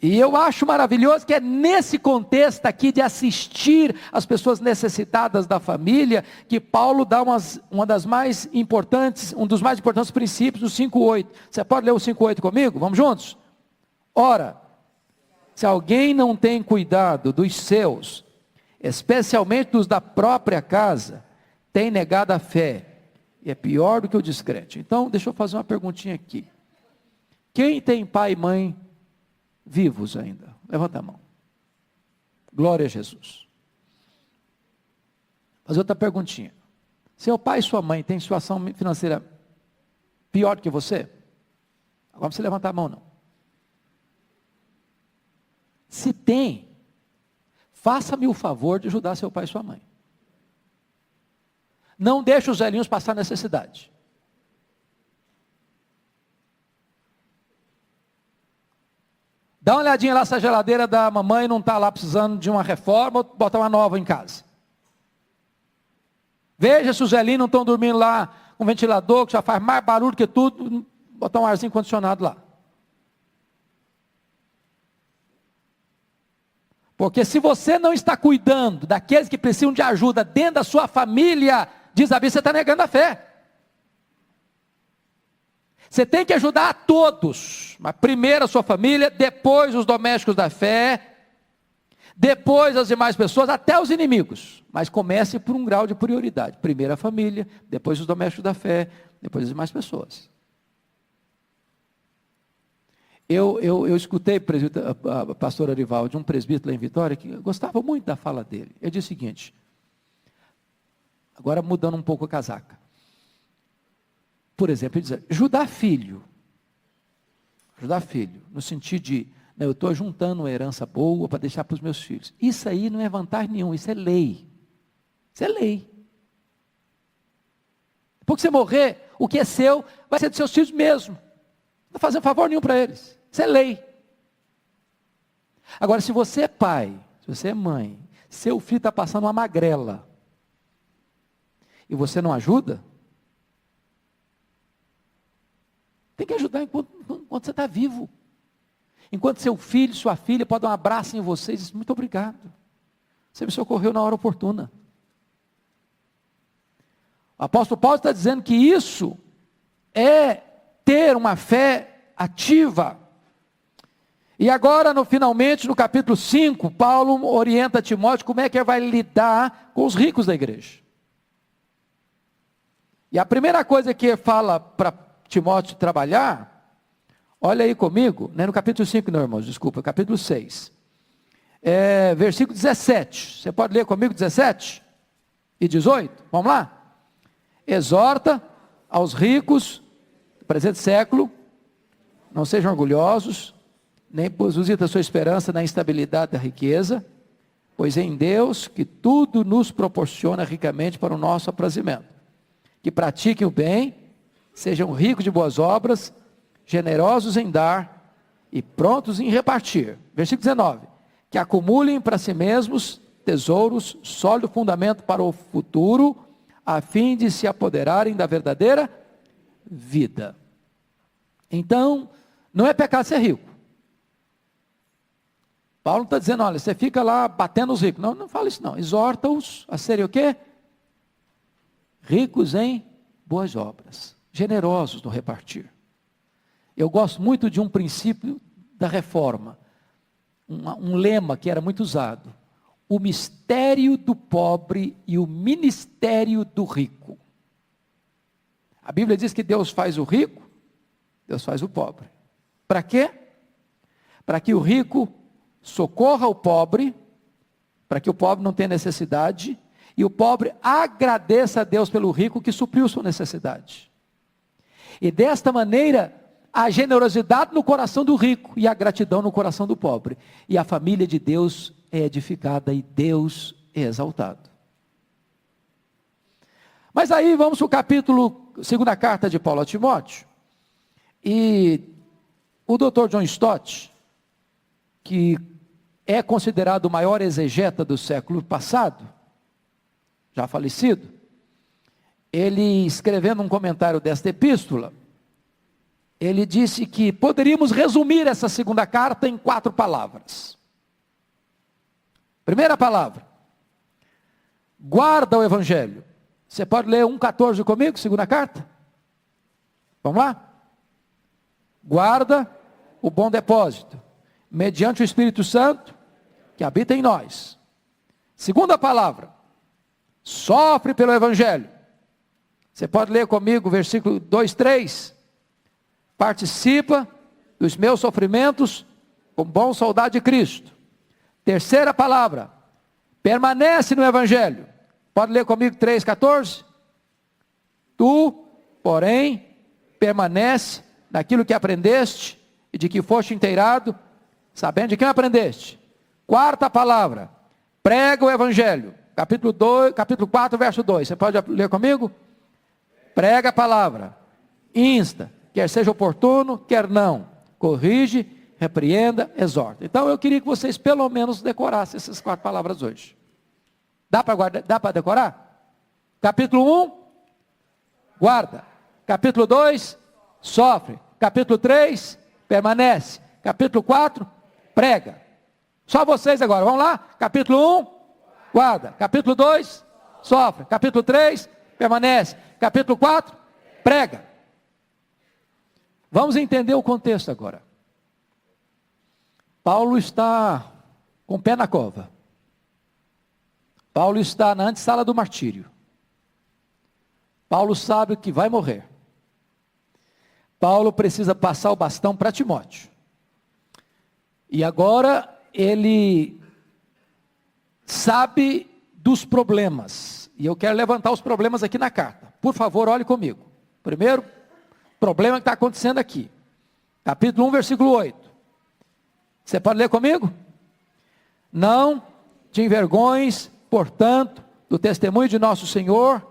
E eu acho maravilhoso que é nesse contexto aqui de assistir as pessoas necessitadas da família, que Paulo dá um dos mais importantes princípios do 5:8. Você pode ler o 5:8 comigo? Vamos juntos? Ora, se alguém não tem cuidado dos seus, especialmente dos da própria casa, tem negado a fé, e é pior do que o descrente. Então, deixa eu fazer uma perguntinha aqui. Quem tem pai e mãe vivos ainda? Levanta a mão. Glória a Jesus. Fazer outra perguntinha. Seu pai e sua mãe têm situação financeira pior do que você? Agora não precisa levantar a mão, não. Se tem, faça-me o favor de ajudar seu pai e sua mãe. Não deixe os velhinhos passar necessidade. Dá uma olhadinha lá se a geladeira da mamãe não está lá precisando de uma reforma, ou botar uma nova em casa. Veja se os velhinhos não estão dormindo lá com ventilador, que já faz mais barulho que tudo, botar um arzinho condicionado lá. Porque se você não está cuidando daqueles que precisam de ajuda dentro da sua família, diz a Bíblia, você está negando a fé. Você tem que ajudar a todos, mas primeiro a sua família, depois os domésticos da fé, depois as demais pessoas, até os inimigos. Mas comece por um grau de prioridade. Primeiro a família, depois os domésticos da fé, depois as demais pessoas. Eu escutei a pastora Arivaldi, um presbítero lá em Vitória, que eu gostava muito da fala dele. Ele disse o seguinte, agora mudando um pouco a casaca. Por exemplo, ele diz, ajudar filho, no sentido de, eu estou juntando uma herança boa para deixar para os meus filhos. Isso aí não é vantagem nenhuma, isso é lei. Isso é lei. Depois que você morrer, o que é seu, vai ser dos seus filhos mesmo. Não está fazendo favor nenhum para eles. Isso é lei. Agora, se você é pai, se você é mãe, seu filho está passando uma magrela, e você não ajuda, tem que ajudar enquanto você está vivo. Enquanto seu filho, sua filha, pode dar um abraço em vocês e dizer, muito obrigado. Você me socorreu na hora oportuna. O apóstolo Paulo está dizendo que isso é ter uma fé ativa. E agora, finalmente, no capítulo 5, Paulo orienta Timóteo como é que ele vai lidar com os ricos da igreja. E a primeira coisa que ele fala para Timóteo trabalhar, olha aí comigo, não é no capítulo 5 não, irmãos, desculpa, capítulo 6, versículo 17, você pode ler comigo 17 e 18, vamos lá? Exorta aos ricos presente século, não sejam orgulhosos, nem depositem a sua esperança na instabilidade da riqueza, pois é em Deus que tudo nos proporciona ricamente para o nosso aprazimento. Que pratiquem o bem, sejam ricos de boas obras, generosos em dar e prontos em repartir. Versículo 19. Que acumulem para si mesmos tesouros, sólido fundamento para o futuro, a fim de se apoderarem da verdadeira vida. Então, não é pecado ser rico. Paulo não está dizendo, olha, você fica lá batendo os ricos. Não, não fala isso não. Exorta-os a serem o quê? Ricos em boas obras. Generosos no repartir. Eu gosto muito de um princípio da reforma. Um lema que era muito usado. O mistério do pobre e o ministério do rico. A Bíblia diz que Deus faz o rico, Deus faz o pobre. Para quê? Para que o rico socorra o pobre, para que o pobre não tenha necessidade, e o pobre agradeça a Deus pelo rico que supriu sua necessidade. E desta maneira, a generosidade no coração do rico e a gratidão no coração do pobre. E a família de Deus é edificada e Deus é exaltado. Mas aí vamos para o capítulo, segunda carta de Paulo a Timóteo. E o Dr. John Stott, que é considerado o maior exegeta do século passado, já falecido, ele escrevendo um comentário desta epístola, ele disse que poderíamos resumir essa segunda carta em 4 palavras. Primeira palavra, guarda o Evangelho. Você pode ler 1,14 comigo, segunda carta? Vamos lá? Guarda o bom depósito, mediante o Espírito Santo, que habita em nós. Segunda palavra, sofre pelo Evangelho. Você pode ler comigo, versículo 2, 3. Participa dos meus sofrimentos, como bom soldado de Cristo. Terceira palavra, permanece no Evangelho. Pode ler comigo 3, 14. Tu, porém, permanece naquilo que aprendeste e de que foste inteirado, sabendo de quem aprendeste. Quarta palavra, prega o Evangelho. Capítulo 4, verso 2. Você pode ler comigo? Prega a palavra, insta, quer seja oportuno, quer não, corrige, repreenda, exorta. Então eu queria que vocês pelo menos decorassem essas 4 palavras hoje. Dá para decorar? Capítulo 1, guarda. Capítulo 2, sofre. Capítulo 3, permanece. Capítulo 4, prega. Só vocês agora, vamos lá? Capítulo 1, guarda. Capítulo 2, sofre. Capítulo 3, permanece. Capítulo 4, prega. Vamos entender o contexto agora. Paulo está com o pé na cova. Paulo está na antessala do martírio. Paulo sabe que vai morrer. Paulo precisa passar o bastão para Timóteo. E agora ele sabe dos problemas. E eu quero levantar os problemas aqui na carta. Por favor, olhe comigo. Primeiro problema que está acontecendo aqui. Capítulo 1, versículo 8. Você pode ler comigo? Não te envergonhes, portanto, do testemunho de nosso Senhor,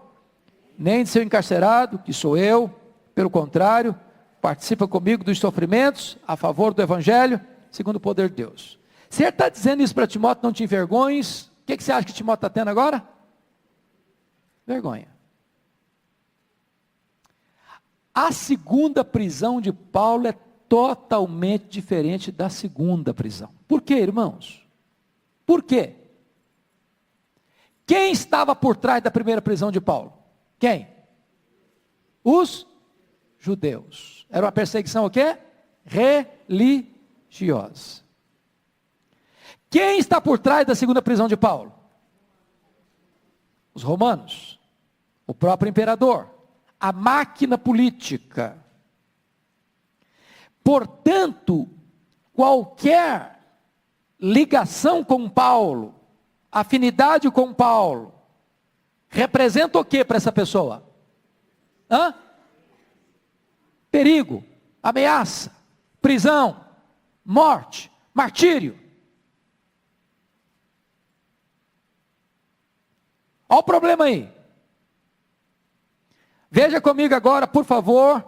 nem de seu encarcerado, que sou eu. Pelo contrário, participa comigo dos sofrimentos a favor do Evangelho, segundo o poder de Deus. Se ele está dizendo isso para Timóteo, não te envergonhes, o que você acha que Timóteo está tendo agora? Vergonha. A segunda prisão de Paulo é totalmente diferente da segunda prisão. Por quê, irmãos? Por quê? Quem estava por trás da primeira prisão de Paulo? Quem? Os judeus. Era uma perseguição o quê? Religiosa. Quem está por trás da segunda prisão de Paulo? Os romanos. O próprio imperador. A máquina política. Portanto, qualquer ligação com Paulo, afinidade com Paulo, representa o que para essa pessoa? perigo, ameaça, prisão, morte, martírio. Olha o problema aí. Veja comigo agora, por favor,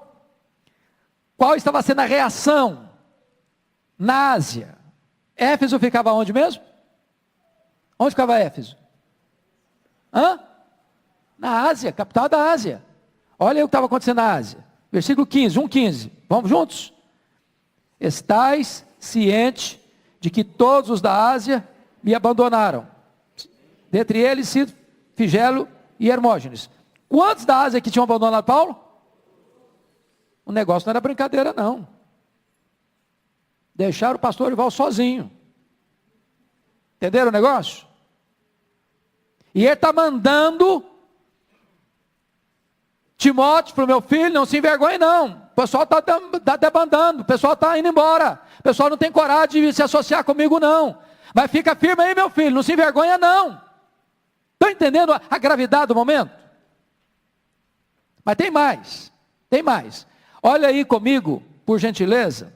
qual estava sendo a reação na Ásia. Éfeso ficava onde mesmo? Onde ficava Éfeso? Na Ásia, capital da Ásia. Olha aí o que estava acontecendo na Ásia. Versículo 15, 1,15. Vamos juntos? Estais ciente de que todos os da Ásia me abandonaram. Dentre eles, Cito, Figelo e Hermógenes. Quantos da Ásia que tinham abandonado Paulo? O negócio não era brincadeira, não. Deixaram o pastor Orival sozinho. Entenderam o negócio? E ele está mandando Timóteo para o meu filho, não se envergonhe não. O pessoal está debandando, o pessoal está indo embora. O pessoal não tem coragem de se associar comigo não. Mas fica firme aí, meu filho, não se envergonha não. Estão entendendo a gravidade do momento? Mas tem mais, tem mais. Olha aí comigo, por gentileza,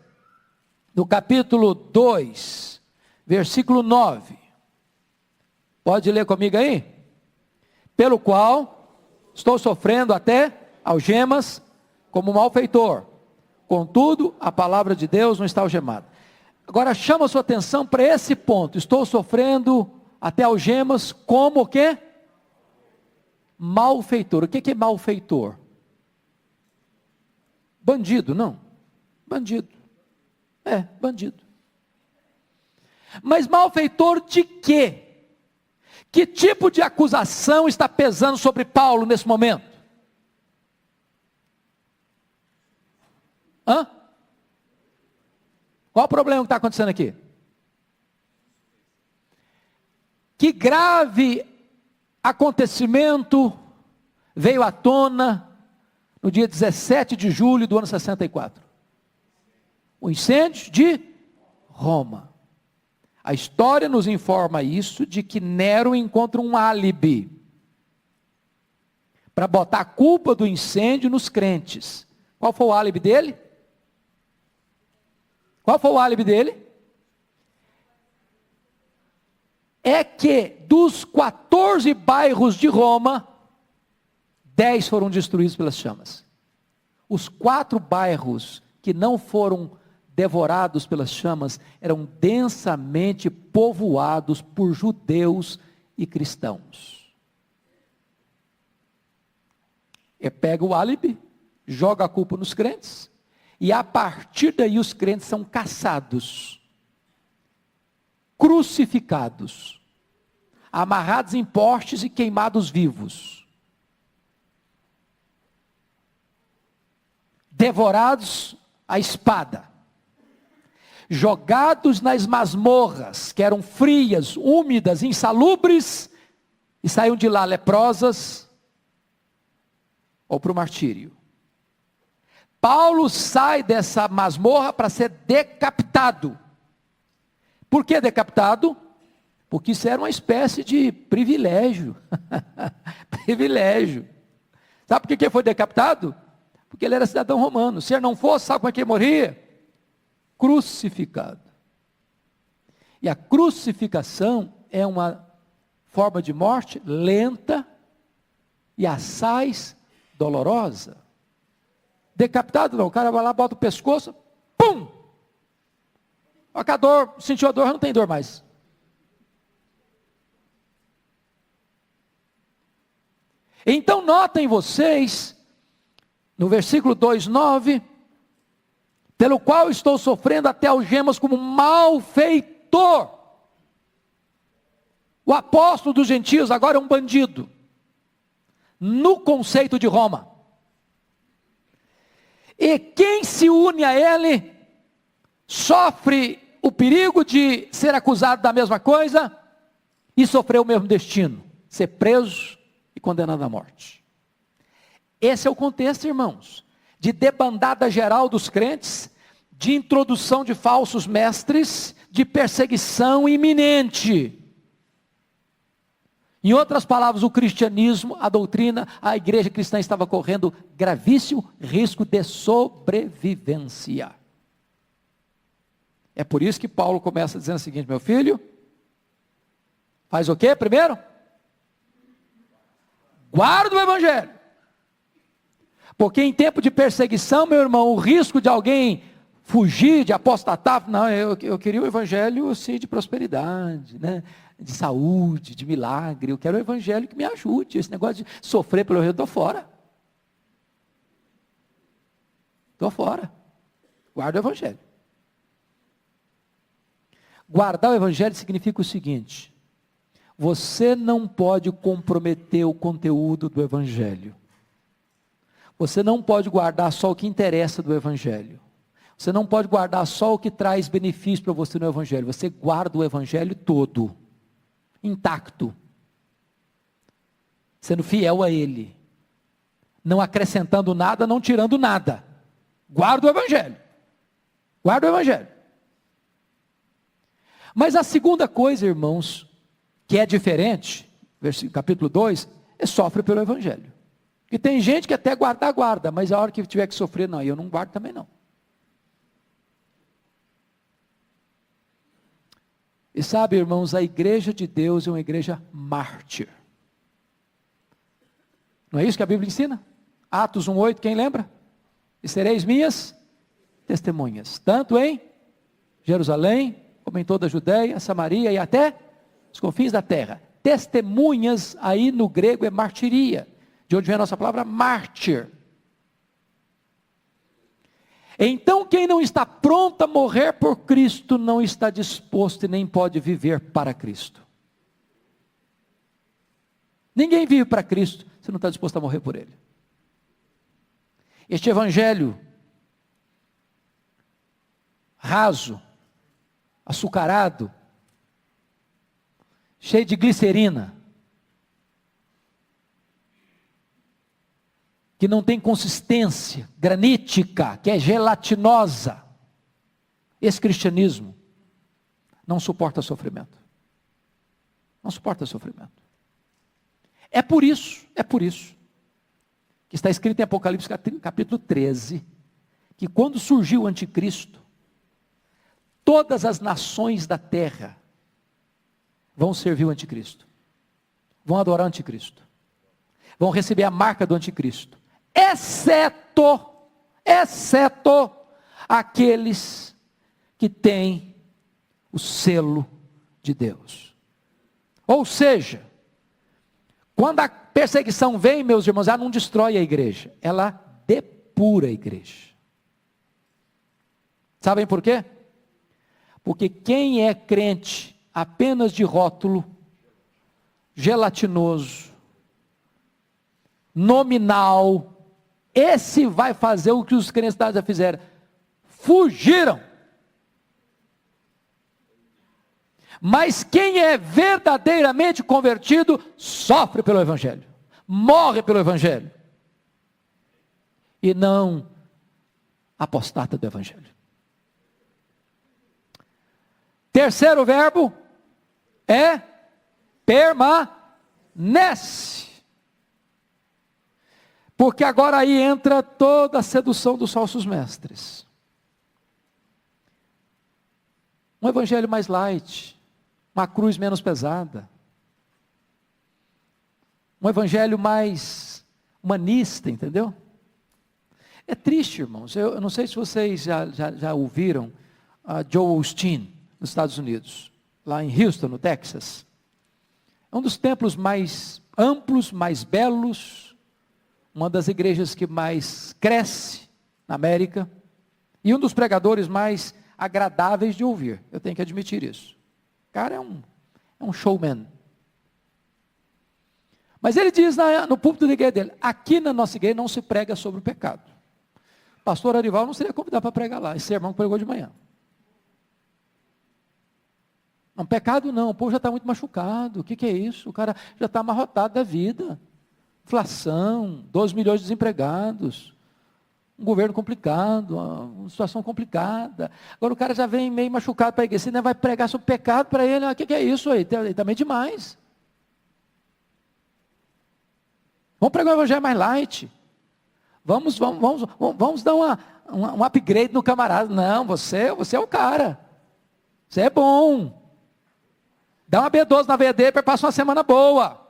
no capítulo 2, versículo 9. Pode ler comigo aí? Pelo qual estou sofrendo até algemas como malfeitor. Contudo, a palavra de Deus não está algemada. Agora chama a sua atenção para esse ponto. Estou sofrendo até algemas como o quê? Malfeitor. O que é malfeitor? Bandido, não? Bandido. Bandido. Mas malfeitor de quê? Que tipo de acusação está pesando sobre Paulo nesse momento? Qual o problema que está acontecendo aqui? Que grave acontecimento veio à tona no dia 17 de julho do ano 64. O incêndio de Roma. A história nos informa isso, de que Nero encontra um álibi para botar a culpa do incêndio nos crentes. Qual foi o álibi dele? Qual foi o álibi dele? É que dos 14 bairros de Roma, 10 foram destruídos pelas chamas. Os 4 bairros que não foram devorados pelas chamas eram densamente povoados por judeus e cristãos. Ele pega o álibi, joga a culpa nos crentes, e a partir daí os crentes são caçados, crucificados, amarrados em postes e queimados vivos, devorados à espada, jogados nas masmorras, que eram frias, úmidas, insalubres, e saíam de lá leprosas, ou para o martírio. Paulo sai dessa masmorra para ser decapitado. Por que decapitado? Porque isso era uma espécie de privilégio. Privilégio. Sabe por que ele foi decapitado? Porque ele era cidadão romano. Se ele não fosse, sabe como é que ele morria? Crucificado. E a crucificação é uma forma de morte lenta e assaz dolorosa. Decapitado não, o cara vai lá, bota o pescoço, pum! A dor, sentiu a dor, não tem dor mais. Então notem vocês, no versículo 2:9, pelo qual estou sofrendo até algemas como malfeitor. O apóstolo dos gentios agora é um bandido, no conceito de Roma. E quem se une a ele, sofre o perigo de ser acusado da mesma coisa, e sofrer o mesmo destino, ser preso e condenado à morte. Esse é o contexto, irmãos, de debandada geral dos crentes, de introdução de falsos mestres, de perseguição iminente. Em outras palavras, o cristianismo, a doutrina, a igreja cristã estava correndo gravíssimo risco de sobrevivência. É por isso que Paulo começa dizendo o seguinte: meu filho, faz o quê primeiro? Guarda o evangelho. Porque em tempo de perseguição, meu irmão, o risco de alguém fugir, de apostatar, não, eu queria o evangelho assim, de prosperidade, né? De saúde, de milagre, eu quero o evangelho que me ajude, esse negócio de sofrer pelo eu estou fora. Estou fora. Guarda o evangelho. Guardar o evangelho significa o seguinte: você não pode comprometer o conteúdo do evangelho. Você não pode guardar só o que interessa do evangelho. Você não pode guardar só o que traz benefício para você no evangelho. Você guarda o evangelho todo, intacto, sendo fiel a ele, não acrescentando nada, não tirando nada. Guarda o evangelho. Guarda o evangelho. Mas a segunda coisa, irmãos, que é diferente, capítulo 2, é sofre pelo evangelho. E tem gente que até guarda, mas a hora que tiver que sofrer, não, eu não guardo também não. E sabe, irmãos, a igreja de Deus é uma igreja mártir. Não é isso que a Bíblia ensina? Atos 1:8, quem lembra? E sereis minhas testemunhas, tanto em Jerusalém, como em toda a Judéia, Samaria e até os confins da terra. Testemunhas, aí no grego é martiria, de onde vem a nossa palavra mártir. Então quem não está pronto a morrer por Cristo, não está disposto e nem pode viver para Cristo. Ninguém vive para Cristo, se não está disposto a morrer por Ele. Este evangelho raso, açucarado, cheio de glicerina, que não tem consistência, granítica, que é gelatinosa, esse cristianismo não suporta sofrimento. Não suporta sofrimento. É por isso que está escrito em Apocalipse capítulo 13, que quando surgiu o anticristo, todas as nações da terra vão servir o anticristo, vão adorar o anticristo, vão receber a marca do anticristo, exceto aqueles que têm o selo de Deus. Ou seja, quando a perseguição vem, meus irmãos, ela não destrói a igreja, ela depura a igreja. Sabem por quê? Porque quem é crente apenas de rótulo, gelatinoso, nominal, esse vai fazer o que os crentes já fizeram, fugiram. Mas quem é verdadeiramente convertido, sofre pelo evangelho, morre pelo evangelho, e não apostata do evangelho. Terceiro verbo é permanece. Porque agora aí entra toda a sedução dos falsos mestres. Um evangelho mais light, uma cruz menos pesada, um evangelho mais humanista, entendeu? É triste, irmãos. Eu não sei se vocês já ouviram Joel Osteen, nos Estados Unidos, lá em Houston, no Texas. É um dos templos mais amplos, mais belos, uma das igrejas que mais cresce na América, e um dos pregadores mais agradáveis de ouvir, eu tenho que admitir isso. O cara é um showman. Mas ele diz no púlpito da igreja dele, aqui na nossa igreja não se prega sobre o pecado. Pastor Arival não seria convidado para pregar lá, esse sermão que pregou de manhã. Não, pecado não, o povo já está muito machucado, o que é isso? O cara já está amarrotado da vida, inflação, 12 milhões de desempregados, um governo complicado, uma situação complicada, agora o cara já vem meio machucado para a igreja, você ainda vai pregar sobre pecado para ele, o que é isso aí? Também demais. Vamos pregar um evangelho mais light. Vamos dar um upgrade no camarada. Não, você é o cara. Você é bom. Dá uma B12 na veia dele para passar uma semana boa.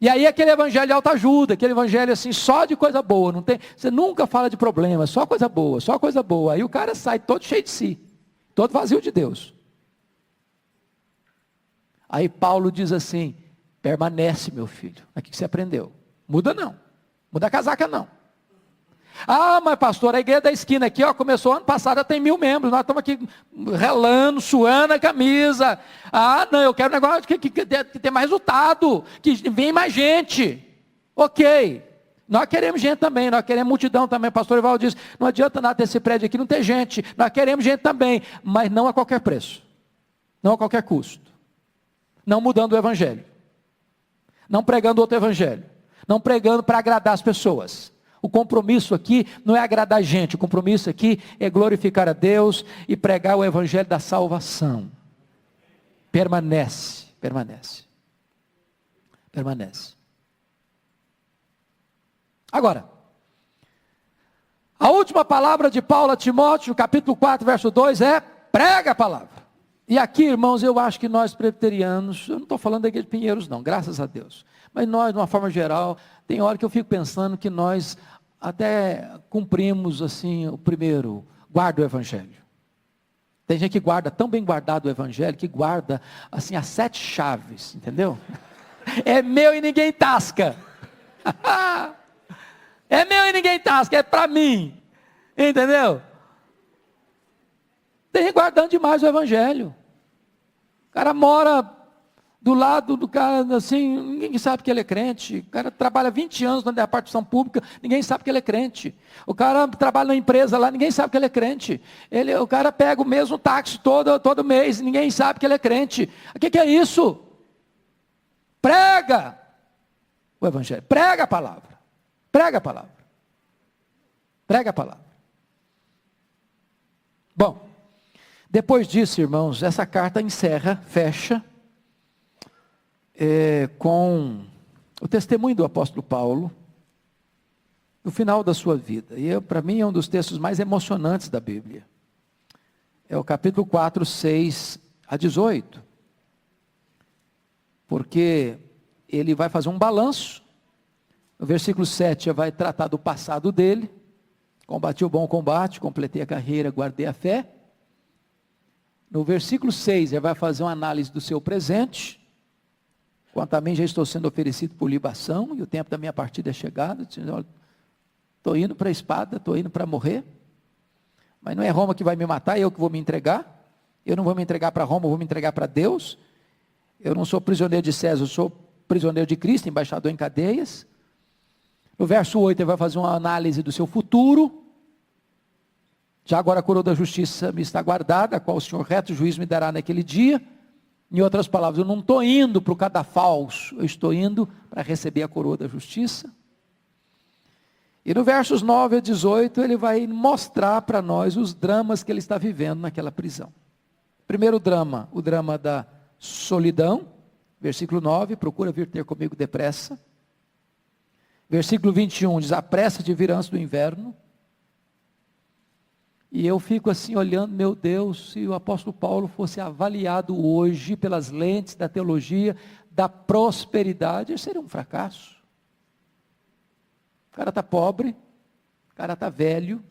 E aí aquele evangelho de autoajuda, aquele evangelho assim, só de coisa boa. Não tem, você nunca fala de problema, só coisa boa, só coisa boa. Aí o cara sai todo cheio de si, todo vazio de Deus. Aí Paulo diz assim, permanece, meu filho. Aqui que você aprendeu. Muda não. Muda a casaca não. Ah, mas pastor, a igreja da esquina aqui, ó, começou ano passado, já tem 1000 membros. Nós estamos aqui relando, suando a camisa. Ah, não, eu quero um negócio que tem mais resultado, que vem mais gente. Ok. Nós queremos gente também, nós queremos multidão também. O pastor Ivaldo disse, não adianta nada ter esse prédio aqui, não ter gente. Nós queremos gente também, mas não a qualquer preço. Não a qualquer custo. Não mudando o evangelho. Não pregando outro evangelho. Não pregando para agradar as pessoas. O compromisso aqui não é agradar a gente, o compromisso aqui é glorificar a Deus e pregar o evangelho da salvação. Permanece. Agora, a última palavra de Paulo a Timóteo, capítulo 4, verso 2 é, prega a palavra. E aqui, irmãos, eu acho que nós presbiterianos, eu não estou falando da igreja de Pinheiros não, graças a Deus. Mas nós, de uma forma geral, tem hora que eu fico pensando que nós até cumprimos assim, o primeiro, guarda o evangelho. Tem gente que guarda, tão bem guardado o evangelho, que guarda assim as 7 chaves, entendeu? É meu e ninguém tasca. É meu e ninguém tasca, é para mim. Entendeu? Tem gente guardando demais o evangelho. O cara mora do lado do cara, assim, ninguém sabe que ele é crente. O cara trabalha 20 anos na repartição pública, ninguém sabe que ele é crente. O cara trabalha na empresa lá, ninguém sabe que ele é crente. O cara pega o mesmo táxi todo mês, ninguém sabe que ele é crente. O que é isso? Prega o evangelho, prega a palavra. Prega a palavra. Prega a palavra. Bom, depois disso, irmãos, essa carta encerra, fecha, com o testemunho do apóstolo Paulo, no final da sua vida. E para mim é um dos textos mais emocionantes da Bíblia. É o capítulo 4, 6 a 18. Porque ele vai fazer um balanço. No versículo 7 vai tratar do passado dele. Combati o bom combate, completei a carreira, guardei a fé. No versículo 6 ele vai fazer uma análise do seu presente. Quanto a mim, já estou sendo oferecido por libação, e o tempo da minha partida é chegado. Estou indo para a espada, estou indo para morrer. Mas não é Roma que vai me matar, é eu que vou me entregar. Eu não vou me entregar para Roma, eu vou me entregar para Deus. Eu não sou prisioneiro de César, eu sou prisioneiro de Cristo, embaixador em cadeias. No verso 8, ele vai fazer uma análise do seu futuro. Já agora a coroa da justiça me está guardada, a qual o Senhor reto juiz me dará naquele dia. Em outras palavras, eu não estou indo para o cadafalso, eu estou indo para receber a coroa da justiça. E no versos 9 a 18, ele vai mostrar para nós os dramas que ele está vivendo naquela prisão. Primeiro drama, o drama da solidão, versículo 9, procura vir ter comigo depressa. Versículo 21, diz, apressa-te vir antes do inverno. E eu fico assim olhando, meu Deus, se o apóstolo Paulo fosse avaliado hoje pelas lentes da teologia da prosperidade, ele seria um fracasso. O cara está pobre, o cara está velho,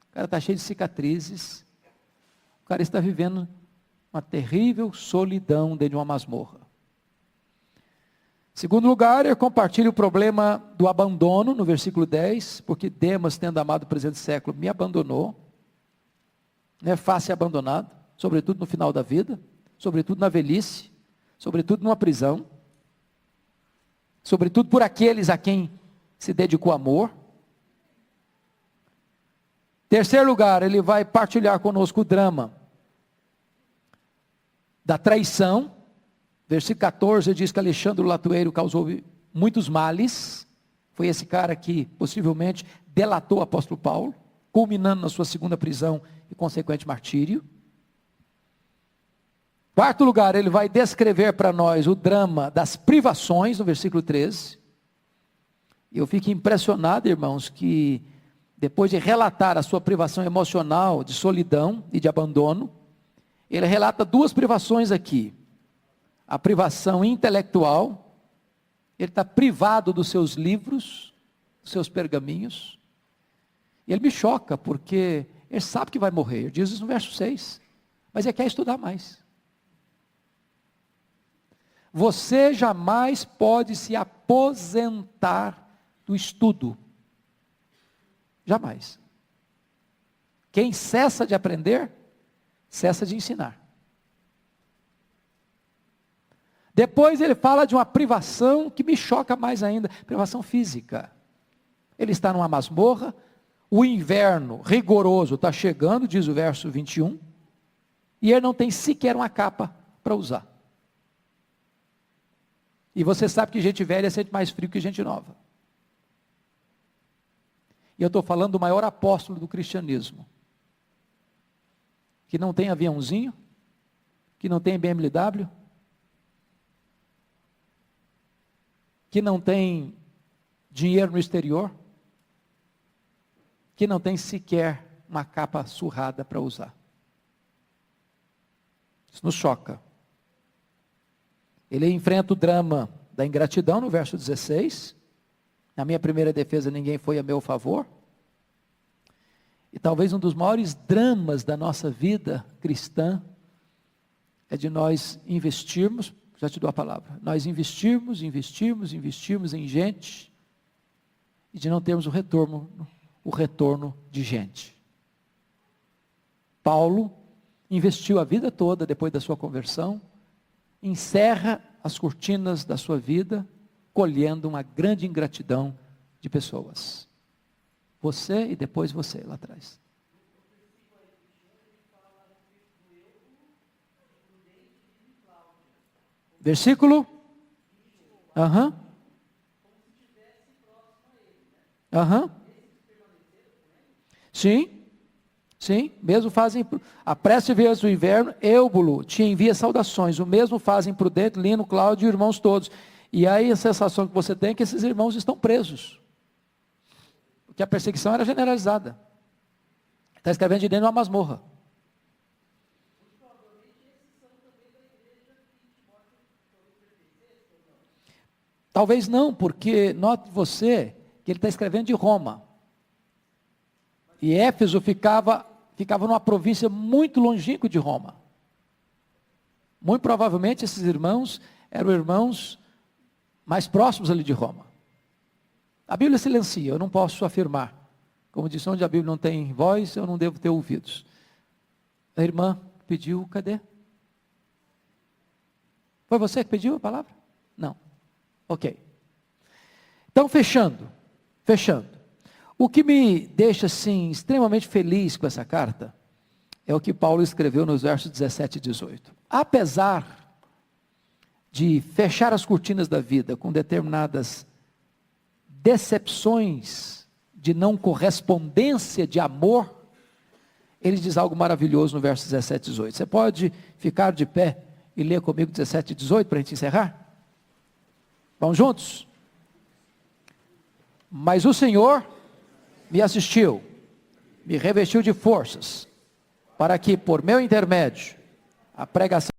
o cara está cheio de cicatrizes, o cara está vivendo uma terrível solidão dentro de uma masmorra. Segundo lugar, eu compartilho o problema do abandono, no versículo 10, porque Demas, tendo amado o presente século, me abandonou. Não é fácil ser abandonado, sobretudo no final da vida, sobretudo na velhice, sobretudo numa prisão, sobretudo por aqueles a quem se dedicou amor. Terceiro lugar, ele vai partilhar conosco o drama da traição. Versículo 14 diz que Alexandre o Latueiro causou muitos males. Foi esse cara que possivelmente delatou o apóstolo Paulo, culminando na sua segunda prisão e consequente martírio. Quarto lugar, ele vai descrever para nós o drama das privações, no versículo 13. E eu fico impressionado, irmãos, que depois de relatar a sua privação emocional, de solidão e de abandono, ele relata duas privações aqui. A privação intelectual, ele está privado dos seus livros, dos seus pergaminhos. E ele me choca, porque ele sabe que vai morrer, ele diz isso no verso 6, mas ele quer estudar mais. Você jamais pode se aposentar do estudo. Jamais. Quem cessa de aprender, cessa de ensinar. Depois ele fala de uma privação que me choca mais ainda, privação física. Ele está numa masmorra, o inverno rigoroso está chegando, diz o verso 21, e ele não tem sequer uma capa para usar. E você sabe que gente velha sente mais frio que gente nova. E eu estou falando do maior apóstolo do cristianismo, que não tem aviãozinho, que não tem BMW, que não tem dinheiro no exterior, que não tem sequer uma capa surrada para usar. Isso nos choca. Ele enfrenta o drama da ingratidão no verso 16. Na minha primeira defesa ninguém foi a meu favor. E talvez um dos maiores dramas da nossa vida cristã é de nós investirmos, já te dou a palavra, nós investirmos em gente e de não termos o retorno de gente. Paulo investiu a vida toda depois da sua conversão, encerra as cortinas da sua vida, colhendo uma grande ingratidão de pessoas. Você e depois você lá atrás. Versículo? Sim, mesmo fazem, a prece veio do inverno, Eubulo te envia saudações, o mesmo fazem Prudente, Lino, Cláudio e irmãos todos. E aí a sensação que você tem é que esses irmãos estão presos, porque a perseguição era generalizada. Está escrevendo de dentro de uma masmorra. Talvez não, porque note você que ele está escrevendo de Roma. E Éfeso ficava numa província muito longínqua de Roma. Muito provavelmente esses irmãos eram irmãos mais próximos ali de Roma. A Bíblia silencia, eu não posso afirmar. Como disse, onde a Bíblia não tem voz, eu não devo ter ouvidos. A irmã pediu, cadê? Foi você que pediu a palavra? Não. Ok. Então, fechando. O que me deixa, assim, extremamente feliz com essa carta, é o que Paulo escreveu nos versos 17 e 18. Apesar de fechar as cortinas da vida com determinadas decepções de não correspondência de amor, ele diz algo maravilhoso no verso 17 e 18. Você pode ficar de pé e ler comigo 17 e 18 para a gente encerrar? Vamos juntos? Mas o Senhor me assistiu, me revestiu de forças, para que por meu intermédio, a pregação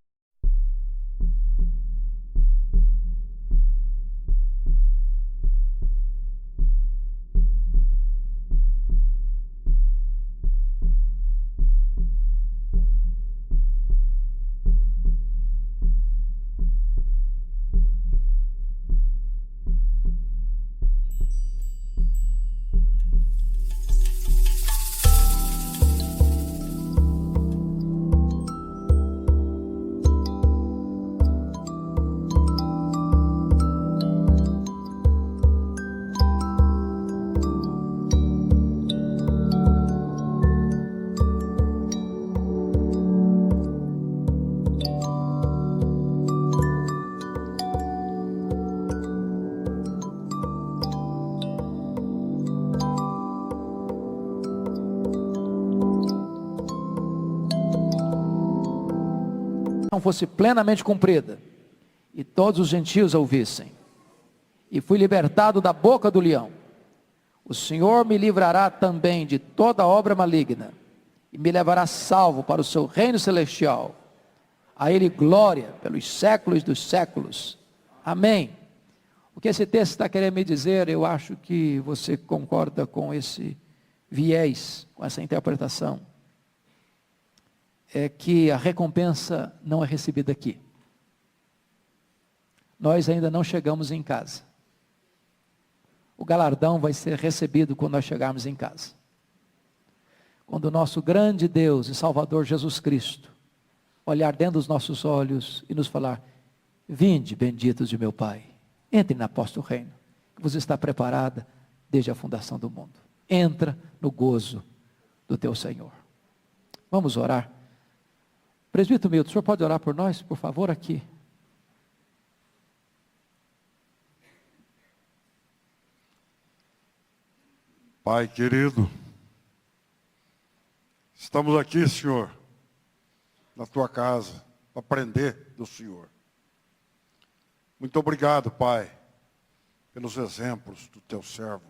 não fosse plenamente cumprida, e todos os gentios a ouvissem. E fui libertado da boca do leão. O Senhor me livrará também de toda obra maligna, e me levará salvo para o seu reino celestial. A Ele glória pelos séculos dos séculos. Amém. O que esse texto está querendo me dizer, eu acho que você concorda com esse viés, com essa interpretação, é que a recompensa não é recebida aqui. Nós ainda não chegamos em casa. O galardão vai ser recebido quando nós chegarmos em casa. Quando o nosso grande Deus e Salvador Jesus Cristo olhar dentro dos nossos olhos e nos falar: vinde, benditos de meu Pai, entre na posse do reino, que vos está preparada desde a fundação do mundo. Entra no gozo do teu Senhor. Vamos orar. Presbítero Milton, o senhor pode orar por nós, por favor, aqui? Pai querido, estamos aqui, Senhor, na tua casa, para aprender do Senhor. Muito obrigado, Pai, pelos exemplos do teu servo,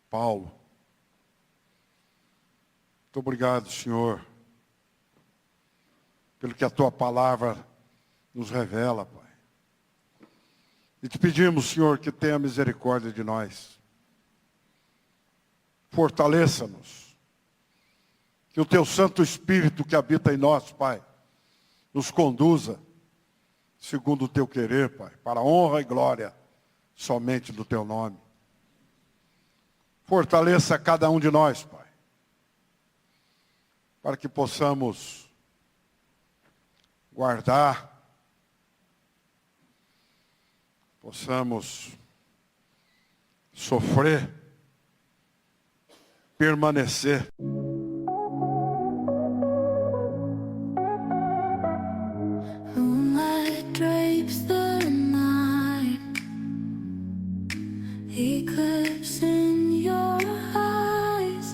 Paulo. Muito obrigado, Senhor, pelo que a tua palavra nos revela, Pai. E te pedimos, Senhor, que tenha misericórdia de nós. Fortaleça-nos. Que o teu Santo Espírito que habita em nós, Pai, nos conduza segundo o teu querer, Pai, para a honra e glória somente do teu nome. Fortaleça cada um de nós, Pai, para que possamos guardar, possamos sofrer, permanecer. Moonlight drapes the night, eclipse in your eyes,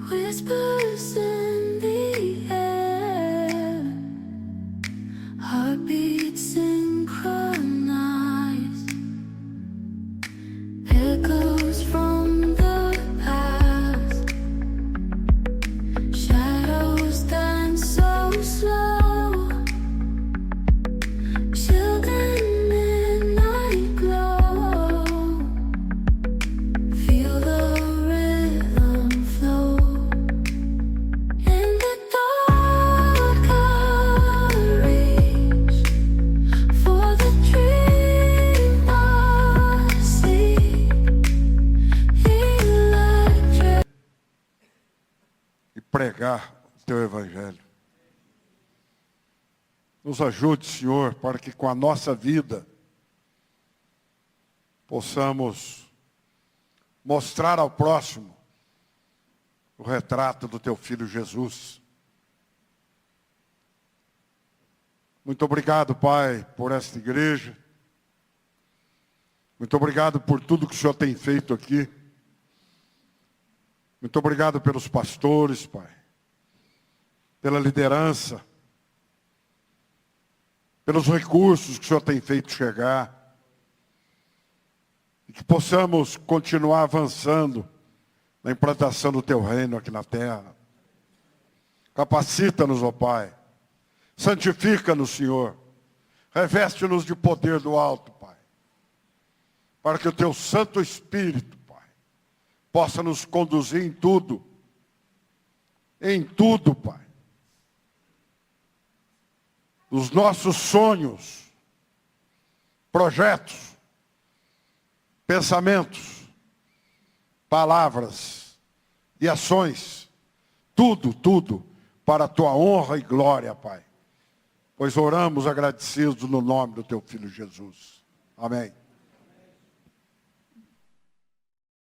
whispers in the air, heartbeats synchronize, echoes from the past, shadows dance so slow, children midnight glow, feel the rhythm flow, in the dark I reach for the dream I seek, electric. E pregar o teu evangelho. Nos ajude, Senhor, para que com a nossa vida possamos mostrar ao próximo o retrato do teu Filho Jesus. Muito obrigado, Pai, por esta igreja. Muito obrigado por tudo que o Senhor tem feito aqui. Muito obrigado pelos pastores, Pai, pela liderança, pelos recursos que o Senhor tem feito chegar. E que possamos continuar avançando na implantação do teu reino aqui na terra. Capacita-nos, ó Pai. Santifica-nos, Senhor. Reveste-nos de poder do alto, Pai. Para que o teu Santo Espírito, Pai, possa nos conduzir em tudo. Em tudo, Pai. Os nossos sonhos, projetos, pensamentos, palavras e ações, tudo para a tua honra e glória, Pai. Pois oramos agradecidos no nome do teu Filho Jesus. Amém.